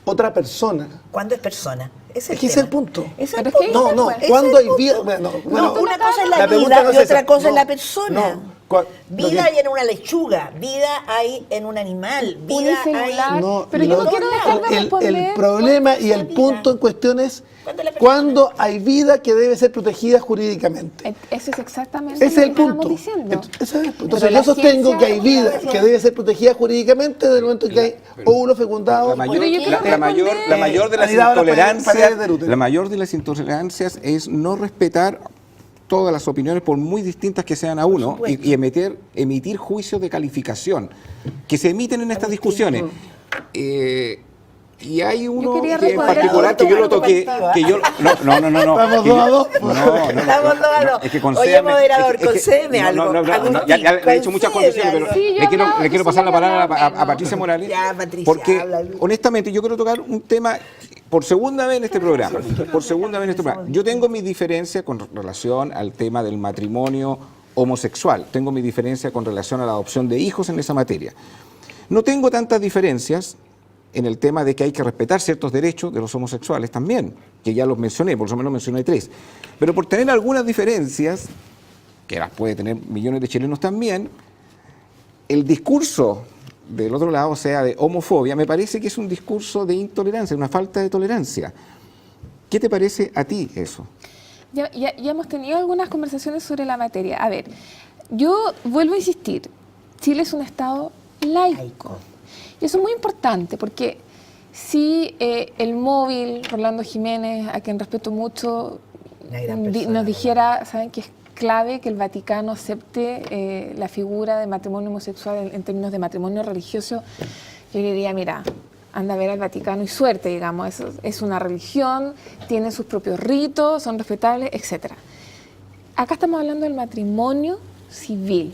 otra persona. ¿Cuándo es persona? Es que ese es el punto. Es el Pero es que punto. No, Ese cuando hay el vida. punto. Bueno, No, una cosa es la pregunta vida no y es otra esa. cosa es No, la persona. no. Vida hay en una lechuga, vida hay en un animal, vida hay... Unicelular. No, Pero yo no no, quiero dejar de responder. el problema y el punto en cuestión es cuando hay vida que debe ser protegida jurídicamente. Eso es exactamente Ese es el lo que estábamos punto. diciendo. Ese es el punto. Pero Entonces la yo sostengo ciencia- que hay vida que debe ser protegida jurídicamente desde el momento en que hay óvulo fecundado. La mayor, Pero yo quiero la mayor de las anidado a las paredes intolerancias, del útero. la mayor de las intolerancias es no respetar todas las opiniones, por muy distintas que sean a uno, y emitir juicios de calificación que se emiten en estas discusiones. Y hay uno quería que en responder particular que yo lo toqué, que yo no. Estamos que 2 a yo- 2. Estamos 2 a 2. Es que Oye, concédame, moderador, es que- concédeme algo. ya le he hecho muchas concesiones, pero Sí, yo le quiero hablaba, pasar la sí, palabra hablaba a menos. Patricia Morales, Ya, Patricia, porque háblale. honestamente yo quiero tocar un tema por segunda vez en este programa, Yo tengo mi diferencia con relación al tema del matrimonio homosexual, tengo mi diferencia con relación a la adopción de hijos en esa materia. No tengo tantas diferencias en el tema de que hay que respetar ciertos derechos de los homosexuales también, que ya los mencioné, por lo menos mencioné 3. Pero por tener algunas diferencias, que las puede tener millones de chilenos también, el discurso del otro lado, o sea, de homofobia, me parece que es un discurso de intolerancia, una falta de tolerancia. ¿Qué te parece a ti eso? Ya hemos tenido algunas conversaciones sobre la materia. A ver, yo vuelvo a insistir, Chile es un Estado laico. Y eso es muy importante porque si el móvil, Rolando Jiménez, a quien respeto mucho, nos dijera, ¿saben que es clave que el Vaticano acepte la figura de matrimonio homosexual en términos de matrimonio religioso? Yo le diría, mira, anda a ver al Vaticano y suerte, digamos, es una religión, tiene sus propios ritos, son respetables, etc. Acá estamos hablando del matrimonio civil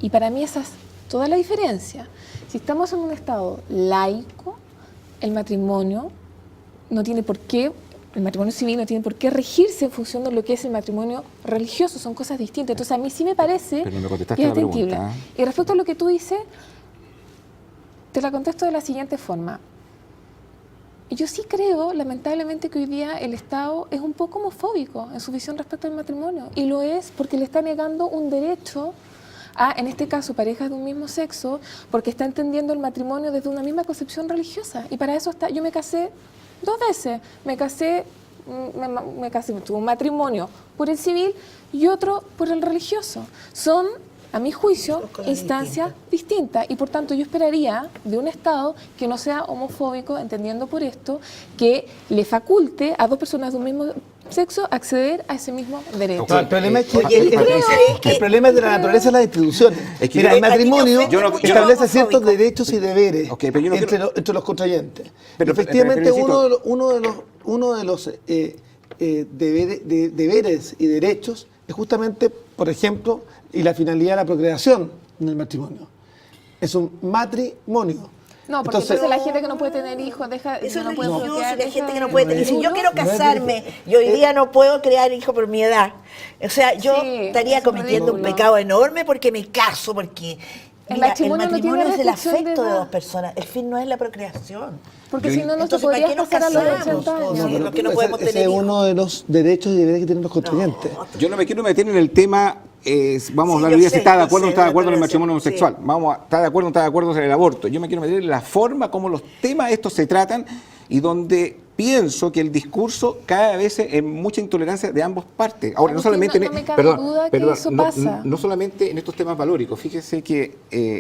y para mí esa es toda la diferencia. Si estamos en un Estado laico, el matrimonio no tiene por qué, el matrimonio civil no tiene por qué regirse en función de lo que es el matrimonio religioso, son cosas distintas. Entonces a mí sí me parece Pero no me contestaste que es la pregunta, atendible. Y respecto a lo que tú dices, te la contesto de la siguiente forma. Yo sí creo, lamentablemente, que hoy día el Estado es un poco homofóbico en su visión respecto al matrimonio. Y lo es porque le está negando un derecho a, en este caso, parejas de un mismo sexo, porque está entendiendo el matrimonio desde una misma concepción religiosa. Y para eso yo me casé 2 veces. Me casé, tuve un matrimonio por el civil y otro por el religioso. Son, a mi juicio, instancias distintas. Y por tanto yo esperaría de un Estado que no sea homofóbico, entendiendo por esto, que le faculte a 2 personas de un mismo sexo acceder a ese mismo derecho. No, el problema es que, que- el problema es de la naturaleza de las instituciones. Es que Mira, yo- el matrimonio yo no- establece ciertos derechos y deberes Ok, pero yo no quiero- entre los contrayentes. Pero- Efectivamente, pero insisto- uno de los deberes y derechos es justamente, por ejemplo, y la finalidad de la procreación en el matrimonio. Es un matrimonio. No, porque entonces la gente que no puede tener hijos Eso no es puede religioso, procrear, y la eso gente que no es- puede tener. Si yo quiero No es casarme y hoy día no puedo crear hijos por mi edad, o sea, yo Sí, estaría eso es cometiendo un ridículo. pecado enorme porque me caso, porque El mira, matrimonio no tiene es el restricción de afecto de edad. 2 personas, el fin no es la procreación. Porque si no, no se Entonces, ¿para podría qué nos casar a los casamos? 80 años. No, pero- que no podemos ese tener es hijos. uno de los derechos y deberes que tienen los contrayentes. Yo no me quiero meter en el tema, vamos a Sí, hablar yo hoy día si sé, está de yo acuerdo o no sé, está de la acuerdo en el tolerancia, matrimonio homosexual. Está de acuerdo o no está de acuerdo en el aborto. Yo me quiero meter en la forma como los temas estos se tratan y donde pienso que el discurso cada vez es mucha intolerancia de ambas partes. Ahora, no Agustín, solamente no me cabe duda que eso pasa. no solamente en estos temas valóricos. Fíjese que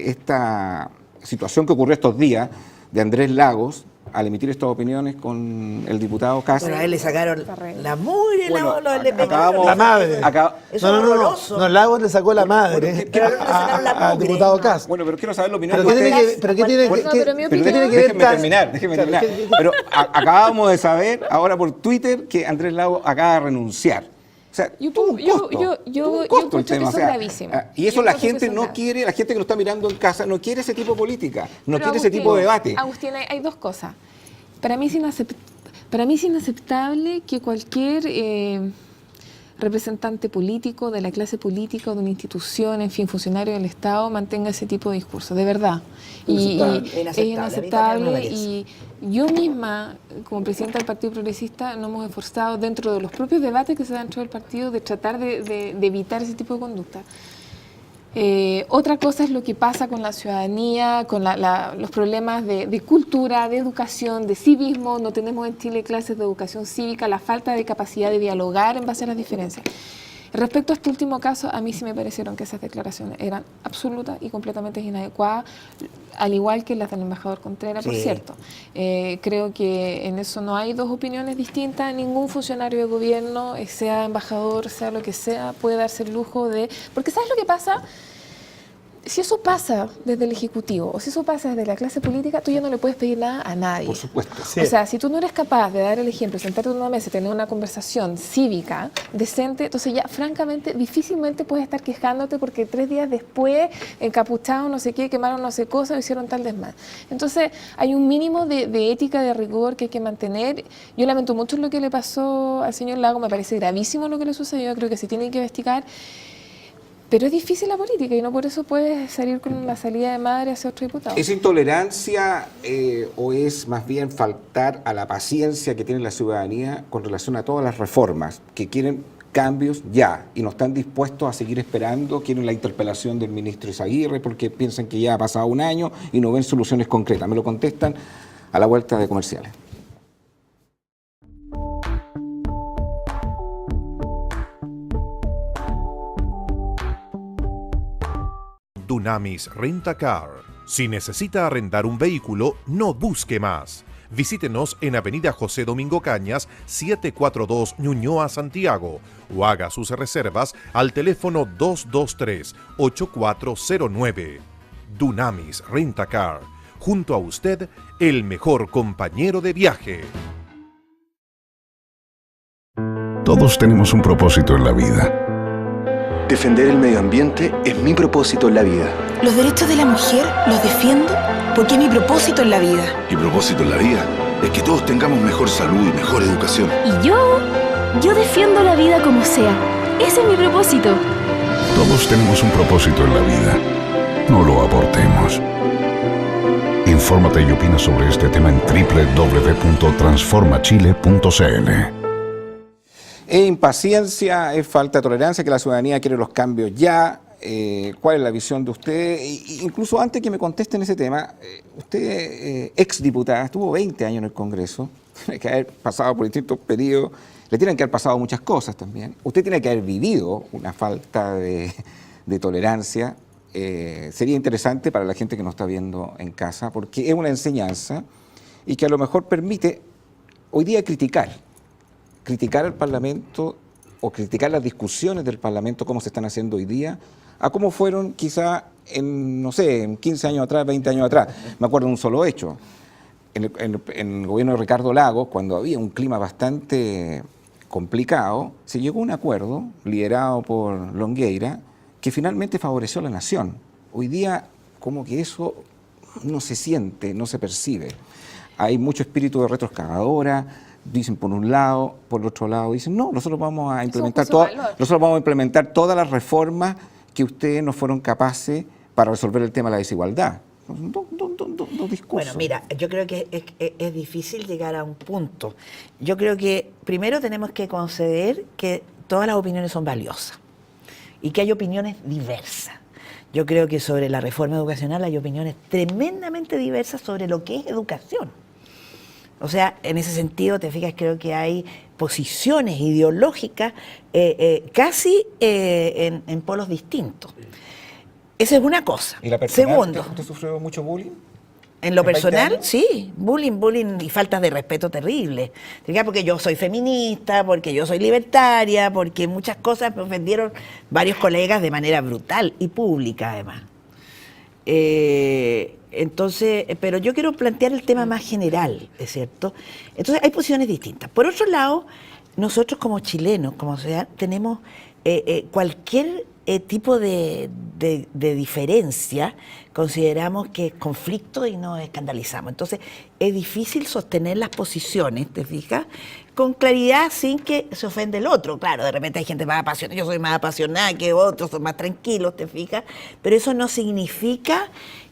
esta situación que ocurrió estos días de Andrés Lagos, al emitir estas opiniones con el diputado Castro. Bueno, a él le sacaron la mugre, Bueno, le pegaron. La madre. Eso es horroroso. No, Lagos le sacó la madre Pero le sacaron la al mugre. diputado Cast. Bueno, pero quiero saber la opinión Pero de ¿qué tiene ustedes. que, pero qué tiene No, que, pero mi qué opinión- tiene que ver Déjenme Cast? terminar. Claro, Pero acabamos de saber ahora por Twitter que Andrés Lagos acaba de renunciar. O sea, tuvo un costo. Tuvo un yo costo el encuentro que tema, eso es gravísimo. Y eso Yo la encuentro que gente eso es no grave. quiere, la gente que lo está mirando en casa no quiere ese tipo de política, no Pero, quiere ese Agustín, tipo de debate. Agustín, hay 2 cosas. Para mí es inaceptable que cualquier representante político de la clase política o de una institución, en fin, funcionario del Estado, mantenga ese tipo de discurso, de verdad. Y es inaceptable. Y yo misma, como presidenta del Partido Progresista, nos hemos esforzado dentro de los propios debates que se dan dentro del partido de tratar de evitar ese tipo de conducta. Otra cosa es lo que pasa con la ciudadanía, con los problemas de cultura, de educación, de civismo. No tenemos en Chile clases de educación cívica, la falta de capacidad de dialogar en base a las diferencias. Respecto a este último caso, a mí sí me parecieron que esas declaraciones eran absolutas y completamente inadecuadas, al igual que las del embajador Contreras, por cierto. Creo que en eso no hay dos opiniones distintas. Ningún funcionario de gobierno, sea embajador, sea lo que sea, puede darse el lujo de... Porque ¿sabes lo que pasa? Si eso pasa desde el Ejecutivo o si eso pasa desde la clase política, tú ya no le puedes pedir nada a nadie. Por supuesto. Sí. O sea, si tú no eres capaz de dar el ejemplo, sentarte en una mesa y tener una conversación cívica, decente, entonces ya francamente difícilmente puedes estar quejándote porque 3 días después, encapuchados, no sé qué, quemaron no sé cosa o hicieron tal desmadre. Entonces hay un mínimo de ética, de rigor que hay que mantener. Yo lamento mucho lo que le pasó al señor Lago, me parece gravísimo lo que le sucedió, creo que se tiene que investigar. Pero es difícil la política y no por eso puedes salir con la salida de madre hacia otro diputado. ¿Es intolerancia o es más bien faltar a la paciencia que tiene la ciudadanía con relación a todas las reformas que quieren cambios ya y no están dispuestos a seguir esperando? Quieren la interpelación del ministro Izaguirre porque piensan que ya ha pasado un año y no ven soluciones concretas. Me lo contestan a la vuelta de comerciales. Dunamis Rent-A-Car. Si necesita arrendar un vehículo, no busque más. Visítenos en Avenida José Domingo Cañas, 742 Ñuñoa, Santiago, o haga sus reservas al teléfono 223-8409. Dunamis Rent-A-Car. Junto a usted, el mejor compañero de viaje. Todos tenemos un propósito en la vida. Defender el medio ambiente es mi propósito en la vida. Los derechos de la mujer los defiendo porque es mi propósito en la vida. Mi propósito en la vida es que todos tengamos mejor salud y mejor educación. Y yo defiendo la vida como sea. Ese es mi propósito. Todos tenemos un propósito en la vida. No lo abortemos. Infórmate y opina sobre este tema en www.transformachile.cl. Es impaciencia, es falta de tolerancia, que la ciudadanía quiere los cambios ya. ¿Cuál es la visión de usted? Incluso antes que me contesten ese tema, usted, exdiputada, estuvo 20 años en el Congreso, tiene que haber pasado por distintos periodos, le tienen que haber pasado muchas cosas también. Usted tiene que haber vivido una falta de tolerancia. Sería interesante para la gente que nos está viendo en casa, porque es una enseñanza y que a lo mejor permite hoy día criticar al Parlamento o criticar las discusiones del Parlamento, cómo se están haciendo hoy día, a cómo fueron quizá en, no sé, en 15 años atrás, 20 años atrás. Me acuerdo de un solo hecho. En el gobierno de Ricardo Lagos, cuando había un clima bastante complicado, se llegó a un acuerdo liderado por Longueira que finalmente favoreció a la nación. Hoy día como que eso no se siente, no se percibe. Hay mucho espíritu de retroexcavadora. Dicen por un lado, por el otro lado dicen, no, nosotros vamos a implementar todas las reformas que ustedes no fueron capaces para resolver el tema de la desigualdad. Dos discursos. Bueno, mira, yo creo que es difícil llegar a un punto. Yo creo que primero tenemos que conceder que todas las opiniones son valiosas y que hay opiniones diversas. Yo creo que sobre la reforma educacional hay opiniones tremendamente diversas sobre lo que es educación. O sea, en ese sentido, te fijas, creo que hay posiciones ideológicas casi en polos distintos. Esa es una cosa. ¿Y la personal? Segundo, ¿Usted sufrió mucho bullying? En lo ¿En 20 personal, años? sí, bullying y faltas de respeto terrible. Porque yo soy feminista, porque yo soy libertaria, porque muchas cosas me ofendieron varios colegas de manera brutal y pública además. Entonces, pero yo quiero plantear el tema más general, ¿es cierto? Entonces hay posiciones distintas. Por otro lado, nosotros como chilenos, como sociedad, tenemos cualquier tipo de diferencia, consideramos que es conflicto y nos escandalizamos. Entonces, es difícil sostener las posiciones, ¿te fijas? Con claridad, sin que se ofenda el otro. Claro, de repente hay gente más apasionada, yo soy más apasionada que otros, son más tranquilos, ¿te fijas? Pero eso no significa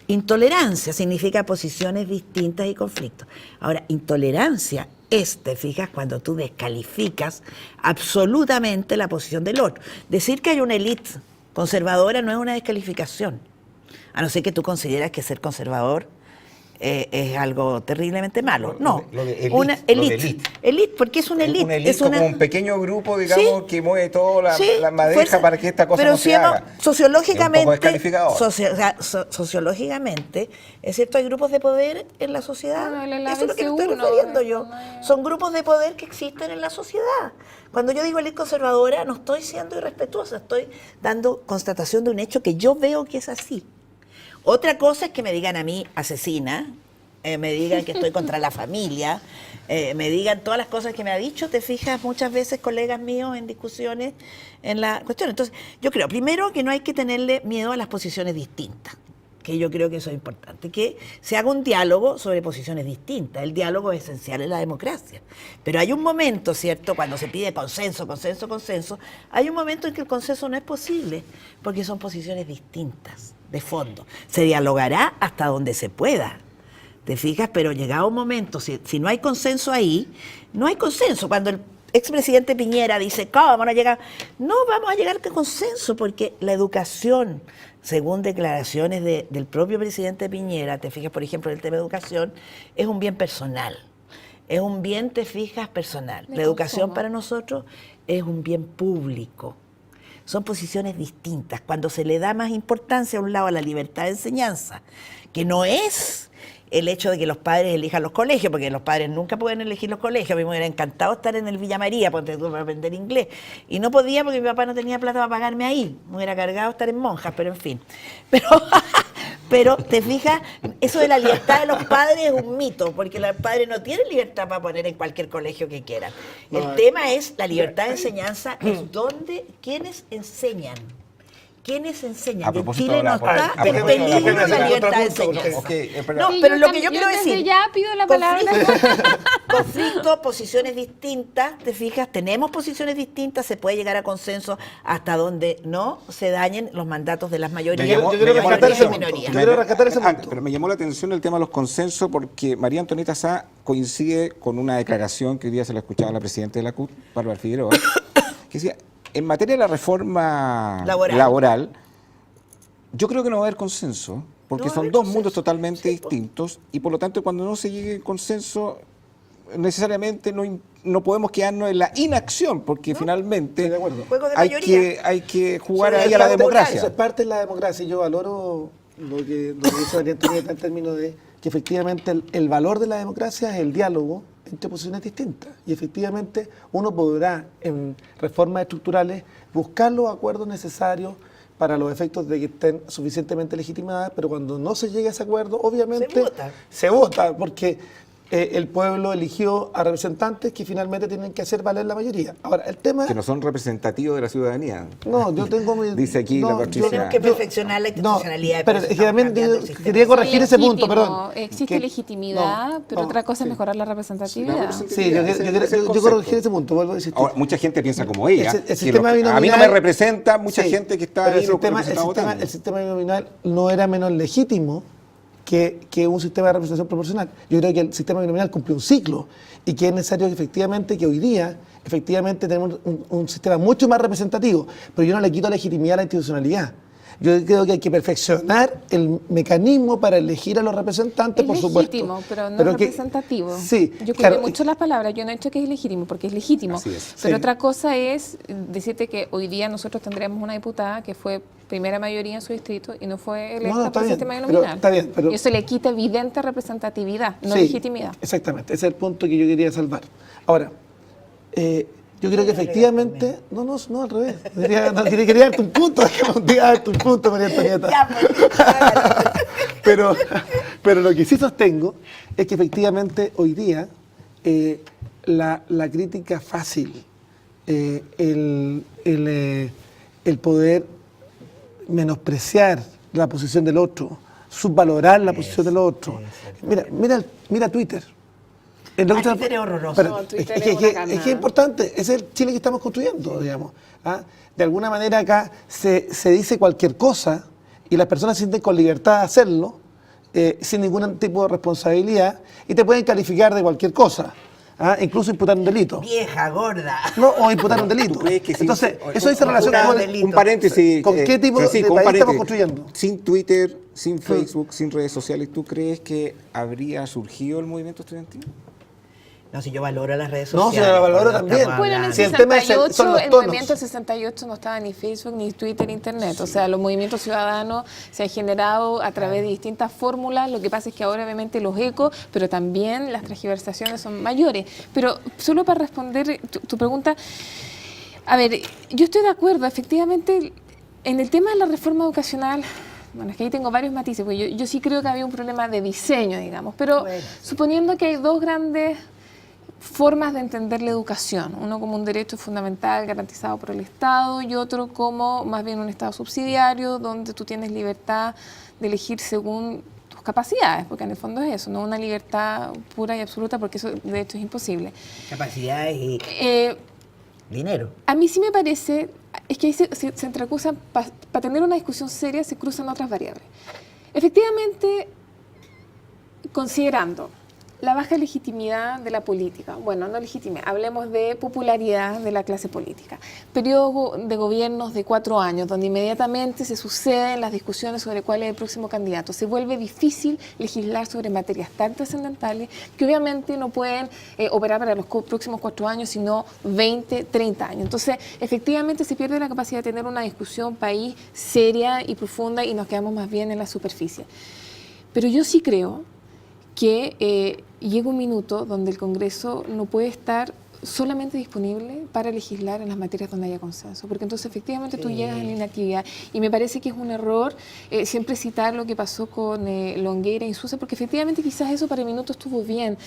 intolerancia, significa posiciones distintas y conflictos. Ahora, intolerancia es, te fijas, cuando tú descalificas absolutamente la posición del otro. Decir que hay una élite conservadora no es una descalificación, a no ser que tú consideras que ser conservador es algo terriblemente malo. No, Lo de élite, una élite. Élite, porque es una élite. Una élite como un pequeño grupo, digamos, Sí. que mueve toda Sí, la madeja fuerza. para que esta cosa Pero no si se hemos- haga. Sociológicamente, Es un poco descalificador. sociológicamente, es cierto, hay grupos de poder en la sociedad. Bueno, el Eso es lo que me estoy ABC1, refiriendo yo. no es- Son grupos de poder que existen en la sociedad. Cuando yo digo élite conservadora, no estoy siendo irrespetuosa, estoy dando constatación de un hecho que yo veo que es así. Otra cosa es que me digan a mí asesina, me digan que estoy contra la familia, me digan todas las cosas que me ha dicho, te fijas, muchas veces colegas míos en discusiones en la cuestión. Entonces, yo creo, primero, que no hay que tenerle miedo a las posiciones distintas, que yo creo que eso es importante, que se haga un diálogo sobre posiciones distintas. El diálogo es esencial en la democracia. Pero hay un momento, ¿cierto?, cuando se pide consenso, hay un momento en que el consenso no es posible, porque son posiciones distintas, de fondo. Se dialogará hasta donde se pueda, ¿te fijas? Pero llegado un momento, si no hay consenso ahí, no hay consenso. Cuando el expresidente Piñera dice, ¿cómo vamos a llegar? No vamos a llegar a consenso, porque la educación, según declaraciones del propio presidente Piñera, te fijas, por ejemplo, en el tema de educación, es un bien personal. Es un bien, te fijas, personal. La educación para nosotros es un bien público. Son posiciones distintas. Cuando se le da más importancia a un lado a la libertad de enseñanza, que no es el hecho de que los padres elijan los colegios, porque los padres nunca pueden elegir los colegios. A mí me hubiera encantado estar en el Villa María para aprender inglés. Y no podía porque mi papá no tenía plata para pagarme ahí. Me hubiera cargado estar en Monjas, pero en fin. Pero te fijas, eso de la libertad de los padres es un mito, porque los padres no tienen libertad para poner en cualquier colegio que quieran. El tema es la libertad de enseñanza, es donde quienes enseñan. ¿Quiénes enseñan? A Que en propósito Chile de la- no está a en propósito- peligro a la libertad de otro punto, enseñanza. Ok, No, Sí, pero lo que también- yo quiero desde decir, ya pido la palabra. conflicto, posiciones distintas, te fijas, tenemos posiciones distintas, se puede llegar a consenso hasta donde no se dañen los mandatos de las mayorías. Yo quiero me llamó la rescatar ese atención. punto. minorías. Yo quiero rescatar ese Ah, punto. pero me llamó la atención el tema de los consensos porque María Antonieta Sá coincide con una declaración que hoy día se la escuchaba a la presidenta de la CUT, Bárbara Figueroa, que decía, en materia de la reforma laboral, yo creo que no va a haber consenso, porque No va a son haber dos consenso. mundos totalmente Sí, po. distintos y por lo tanto cuando no se llegue a consenso necesariamente no podemos quedarnos en la inacción, porque finalmente Estoy de acuerdo. Juego de hay mayoría. hay que jugar Sobre ahí la a la electoral, democracia. Eso es parte de la democracia y yo valoro lo que dice María Antonieta en términos de que efectivamente el valor de la democracia es el diálogo entre posiciones distintas y efectivamente uno podrá en reformas estructurales buscar los acuerdos necesarios para los efectos de que estén suficientemente legitimadas, pero cuando no se llegue a ese acuerdo, obviamente se vota porque el pueblo eligió a representantes que finalmente tienen que hacer valer la mayoría. Ahora, el tema... Que no son representativos de la ciudadanía. No, yo tengo mi... Dice aquí la Patricia. Tenemos que perfeccionar la institucionalidad. No, pero por es eso que también estamos cambiando el yo sistema. quería corregir ese punto, Legítimo, perdón. Existe Que- legitimidad, no, pero no, otra cosa es sí. mejorar la representatividad. Sí, yo corregir ese punto, vuelvo a decir. Ahora, mucha gente piensa como ella. El que sistema a mí no binominal- me representa mucha Sí, gente que está pero ahí el sistema binominal no era menos legítimo que un sistema de representación proporcional. Yo creo que el sistema binominal cumple un ciclo y que es necesario efectivamente que hoy día efectivamente tenemos un sistema mucho más representativo, pero yo no le quito legitimidad a la institucionalidad. Yo creo que hay que perfeccionar el mecanismo para elegir a los representantes, Es por supuesto. legítimo, pero no que- representativo. Sí, Yo claro, cuidé mucho las palabras. Yo no he dicho que es ilegítimo, porque es legítimo. Así es. Pero Sí. otra cosa es decirte que hoy día nosotros tendremos una diputada que fue primera mayoría en su distrito y no fue electa No, está por el bien, sistema pero nominal. está bien, pero- Y eso le quita evidente representatividad, no Sí, legitimidad. Exactamente, ese es el punto que yo quería salvar. Ahora, yo creo que efectivamente... No, al revés. Quería darte un punto, quería darte un punto, María Antonieta. Ya, pues, Pero lo que sí sostengo es que efectivamente hoy día la crítica fácil el poder menospreciar la posición del otro, subvalorar la posición del otro. Mira Twitter. Twitter es horroroso. No, Twitter Es es una que carnada. es importante, es el Chile que estamos construyendo, digamos. ¿Ah? De alguna manera acá se dice cualquier cosa y las personas se sienten con libertad de hacerlo, sin ningún tipo de responsabilidad, y te pueden calificar de cualquier cosa. ¿Ah? Incluso imputar un delito. Vieja, gorda. No, o imputar un delito. ¿Tú crees que sí? Entonces, eso dice relación con Un paréntesis. ¿Con qué tipo Francisco, de un país paréntesis. estamos construyendo? Sin Twitter, sin Facebook, sin redes sociales, ¿tú crees que habría surgido el movimiento estudiantil? No, si yo valoro las redes No, sociales. si yo la valoro cuando también. estamos Bueno, en el Si el hablando. tema es 68, son los el tonos. movimiento del 68 no estaba ni Facebook, ni Twitter, ni Internet. O sea, los movimientos ciudadanos se han generado a través de distintas fórmulas. Lo que pasa es que ahora obviamente los ecos, pero también las transgiversaciones son mayores. Pero solo para responder tu pregunta, a ver, yo estoy de acuerdo, efectivamente, en el tema de la reforma educacional. Bueno, es que ahí tengo varios matices, porque yo sí creo que había un problema de diseño, digamos, pero Bueno. suponiendo que hay dos grandes formas de entender la educación, uno como un derecho fundamental garantizado por el Estado y otro como más bien un Estado subsidiario donde tú tienes libertad de elegir según tus capacidades, porque en el fondo es eso, no una libertad pura y absoluta, porque eso de hecho es imposible. Capacidades y dinero. A mí sí me parece, es que ahí se entrecruzan, para tener una discusión seria se cruzan otras variables. Efectivamente, considerando la baja legitimidad de la política, bueno, no legitimidad, hablemos de popularidad de la clase política, periodo de gobiernos de 4 años, donde inmediatamente se suceden las discusiones sobre cuál es el próximo candidato, se vuelve difícil legislar sobre materias tan trascendentales que obviamente no pueden operar para los próximos 4 años, sino 20, 30 años. Entonces, efectivamente se pierde la capacidad de tener una discusión país seria y profunda y nos quedamos más bien en la superficie. Pero yo sí creo que llega un minuto donde el Congreso no puede estar solamente disponible para legislar en las materias donde haya consenso, porque entonces efectivamente tú llegas a la inactividad y me parece que es un error siempre citar lo que pasó con Longueira y Sousa, porque efectivamente quizás eso para el minuto estuvo bien.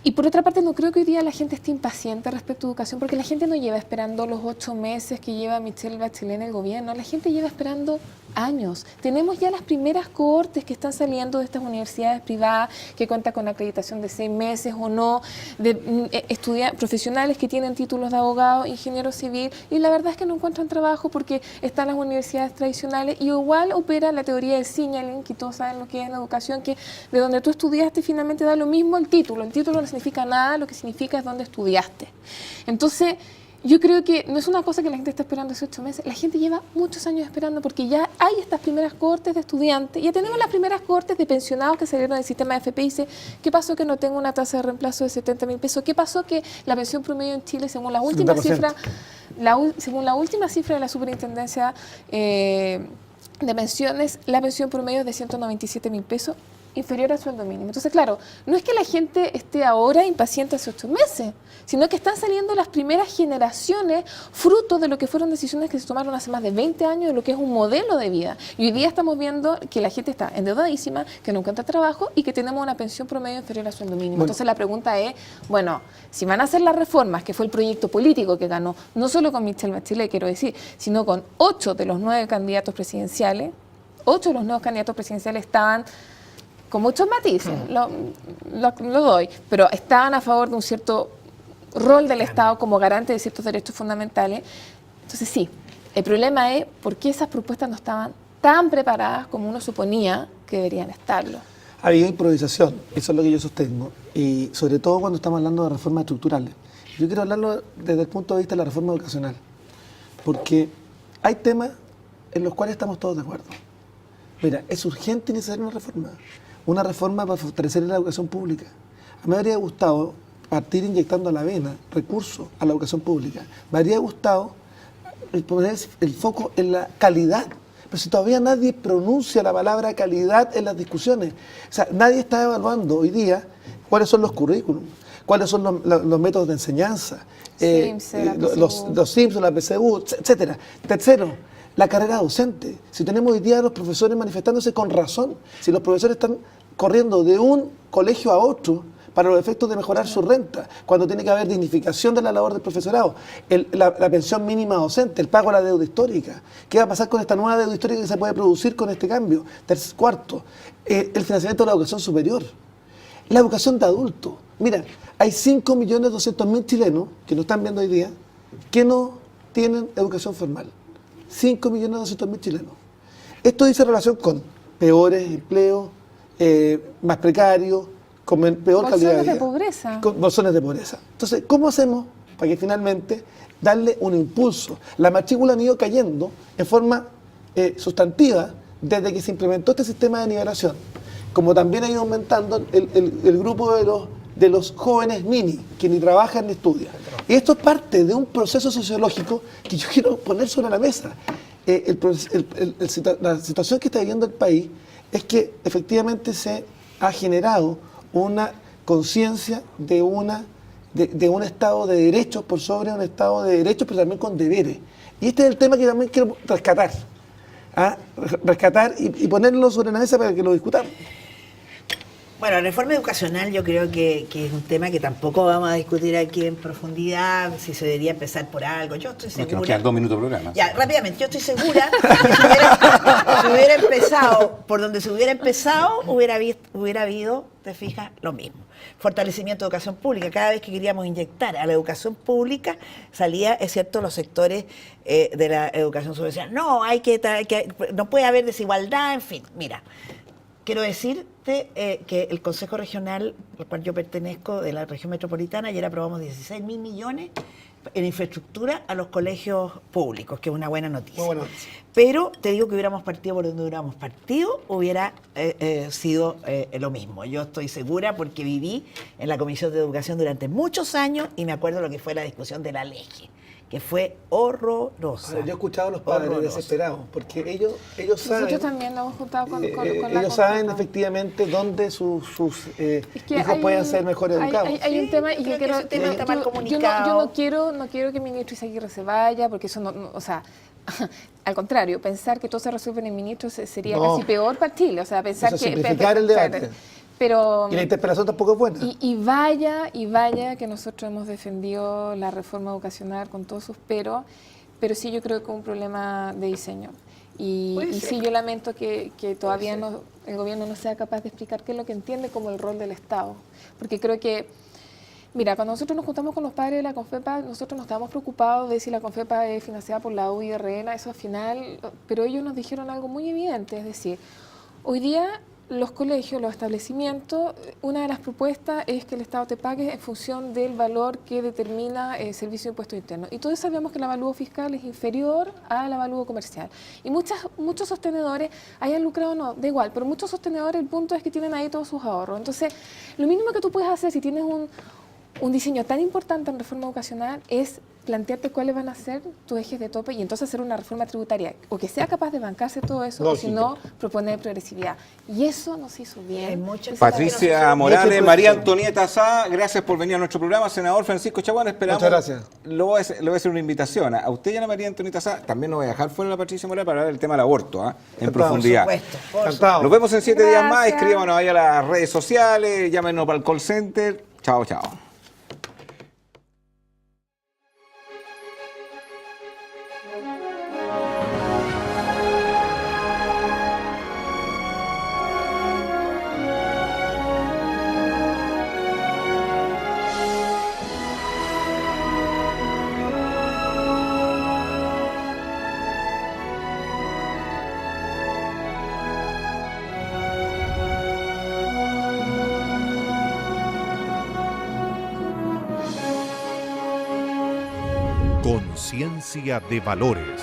Y por otra parte, no creo que hoy día la gente esté impaciente respecto a educación, porque la gente no lleva esperando los 8 meses que lleva Michelle Bachelet en el gobierno, la gente lleva esperando años. Tenemos ya las primeras cohortes que están saliendo de estas universidades privadas, que cuentan con acreditación de 6 meses o no, de profesionales que tienen títulos de abogado, ingeniero civil, y la verdad es que no encuentran trabajo porque están las universidades tradicionales y igual opera la teoría del signaling, que todos saben lo que es en educación, que de donde tú estudiaste finalmente da lo mismo el título no significa nada, lo que significa es dónde estudiaste. Entonces, yo creo que no es una cosa que la gente está esperando hace 8 meses, la gente lleva muchos años esperando porque ya hay estas primeras cohortes de estudiantes, ya tenemos las primeras cohortes de pensionados que salieron del sistema de FP y dice, ¿qué pasó que no tengo una tasa de reemplazo de 70.000 pesos? ¿Qué pasó que la pensión promedio en Chile, según la última 70%. cifra, según la última cifra de la Superintendencia de Pensiones, la pensión promedio es de 197.000 pesos? Inferior al sueldo mínimo. Entonces, claro, no es que la gente esté ahora impaciente hace 8 meses, sino que están saliendo las primeras generaciones fruto de lo que fueron decisiones que se tomaron hace más de 20 años, de lo que es un modelo de vida. Y hoy día estamos viendo que la gente está endeudadísima, que no encuentra trabajo y que tenemos una pensión promedio inferior al sueldo mínimo. Bueno. Entonces, la pregunta es, bueno, si van a hacer las reformas, que fue el proyecto político que ganó, no solo con Michelle Bachelet, quiero decir, sino con 8 de los 9 candidatos presidenciales, 8 de los 9 candidatos presidenciales estaban con muchos matices, lo doy, pero estaban a favor de un cierto rol del Estado como garante de ciertos derechos fundamentales. Entonces sí, el problema es por qué esas propuestas no estaban tan preparadas como uno suponía que deberían estarlo. Había improvisación, eso es lo que yo sostengo, y sobre todo cuando estamos hablando de reformas estructurales. Yo quiero hablarlo desde el punto de vista de la reforma educacional, porque hay temas en los cuales estamos todos de acuerdo. Mira, es urgente y necesaria una reforma para fortalecer la educación pública. A mí me habría gustado partir inyectando a la vena recursos a la educación pública. Me habría gustado poner el foco en la calidad. Pero si todavía nadie pronuncia la palabra calidad en las discusiones, o sea, nadie está evaluando hoy día cuáles son los currículums, cuáles son los métodos de enseñanza, los SIMS, la PSU, etcétera. Tercero, la carrera docente. Si tenemos hoy día a los profesores manifestándose con razón, si los profesores están corriendo de un colegio a otro para los efectos de mejorar su renta, cuando tiene que haber dignificación de la labor del profesorado, la pensión mínima docente, el pago de la deuda histórica. ¿Qué va a pasar con esta nueva deuda histórica que se puede producir con este cambio? Cuarto, el financiamiento de la educación superior, la educación de adultos. Mira, hay 5.200.000 chilenos que nos están viendo hoy día que no tienen educación formal. 5.200.000 chilenos. Esto dice relación con peores empleos, más precarios, con peor calidad de vida. Bolsones de pobreza. Con bolsones de pobreza. Entonces, ¿cómo hacemos para que finalmente darle un impulso? La matrícula han ido cayendo en forma sustantiva desde que se implementó este sistema de nivelación. Como también ha ido aumentando el grupo de los jóvenes mini, que ni trabajan ni estudian. Y esto es parte de un proceso sociológico que yo quiero poner sobre la mesa. La situación que está viviendo el país es que efectivamente se ha generado una conciencia de un Estado de derechos por sobre un Estado de derechos, pero también con deberes. Y este es el tema que también quiero rescatar. Rescatar y ponerlo sobre la mesa para que lo discutamos. Bueno, la reforma educacional yo creo que es un tema que tampoco vamos a discutir aquí en profundidad, si se debería empezar por algo. Yo estoy segura... Es que nos quedan 2 minutos de programa. Ya, rápidamente, yo estoy segura que si hubiera empezado por donde se hubiera empezado, hubiera habido, te fijas, lo mismo. Fortalecimiento de educación pública. Cada vez que queríamos inyectar a la educación pública, salía, es cierto, los sectores de la educación subvencionada. No, no puede haber desigualdad, en fin. Mira, quiero decirte que el Consejo Regional, al cual yo pertenezco, de la región metropolitana, ayer aprobamos 16.000 millones en infraestructura a los colegios públicos, que es una buena noticia. Muy buena noticia. Pero te digo que hubiéramos partido por donde hubiéramos partido, hubiera sido lo mismo. Yo estoy segura porque viví en la Comisión de Educación durante muchos años y me acuerdo lo que fue la discusión de la ley, que fue horrorosa. Yo he escuchado a los padres desesperados, porque ellos saben... Nosotros también nos hemos juntado con la ellos saben efectivamente dónde sus hijos pueden ser mejor educados. Hay un tema y creo que ese tema está mal comunicado. Yo no quiero que el ministro Izaguirre se vaya, porque eso no o sea, al contrario, pensar que todo se resuelve en el ministro sería casi peor para Chile. O sea, pensar eso que... simplificar el debate. Pero, y la interpelación tampoco es buena. Y vaya que nosotros hemos defendido la reforma educacional con todos sus pero sí yo creo que es un problema de diseño. Y sí yo lamento que todavía el gobierno no sea capaz de explicar qué es lo que entiende como el rol del Estado. Porque creo que, mira, cuando nosotros nos juntamos con los padres de la CONFEPA, nosotros nos estábamos preocupados de si la CONFEPA es financiada por la UIRN, eso al final, pero ellos nos dijeron algo muy evidente, es decir, hoy día los colegios, los establecimientos, una de las propuestas es que el Estado te pague en función del valor que determina el Servicio de Impuestos Internos. Y todos sabemos que el avalúo fiscal es inferior al avalúo comercial. Y muchos sostenedores, hayan lucrado o no, da igual, pero muchos sostenedores, el punto es que tienen ahí todos sus ahorros. Entonces, lo mínimo que tú puedes hacer si tienes un diseño tan importante en reforma educacional es plantearte cuáles van a ser tus ejes de tope y entonces hacer una reforma tributaria o que sea capaz de bancarse todo eso, o si no, proponer progresividad. Y eso no se hizo bien. Patricia Morales, María Antonieta Sá, gracias por venir a nuestro programa. Senador Francisco Chaguán, esperamos. Muchas gracias. Le voy a hacer una invitación. A usted y a la María Antonieta Sá, también nos voy a dejar fuera a la Patricia Morales para hablar del tema del aborto, en profundidad. Por supuesto. Nos vemos en 7 días más. Escríbanos ahí a las redes sociales, llámenos para el call center. Chao, chao. Conciencia de valores.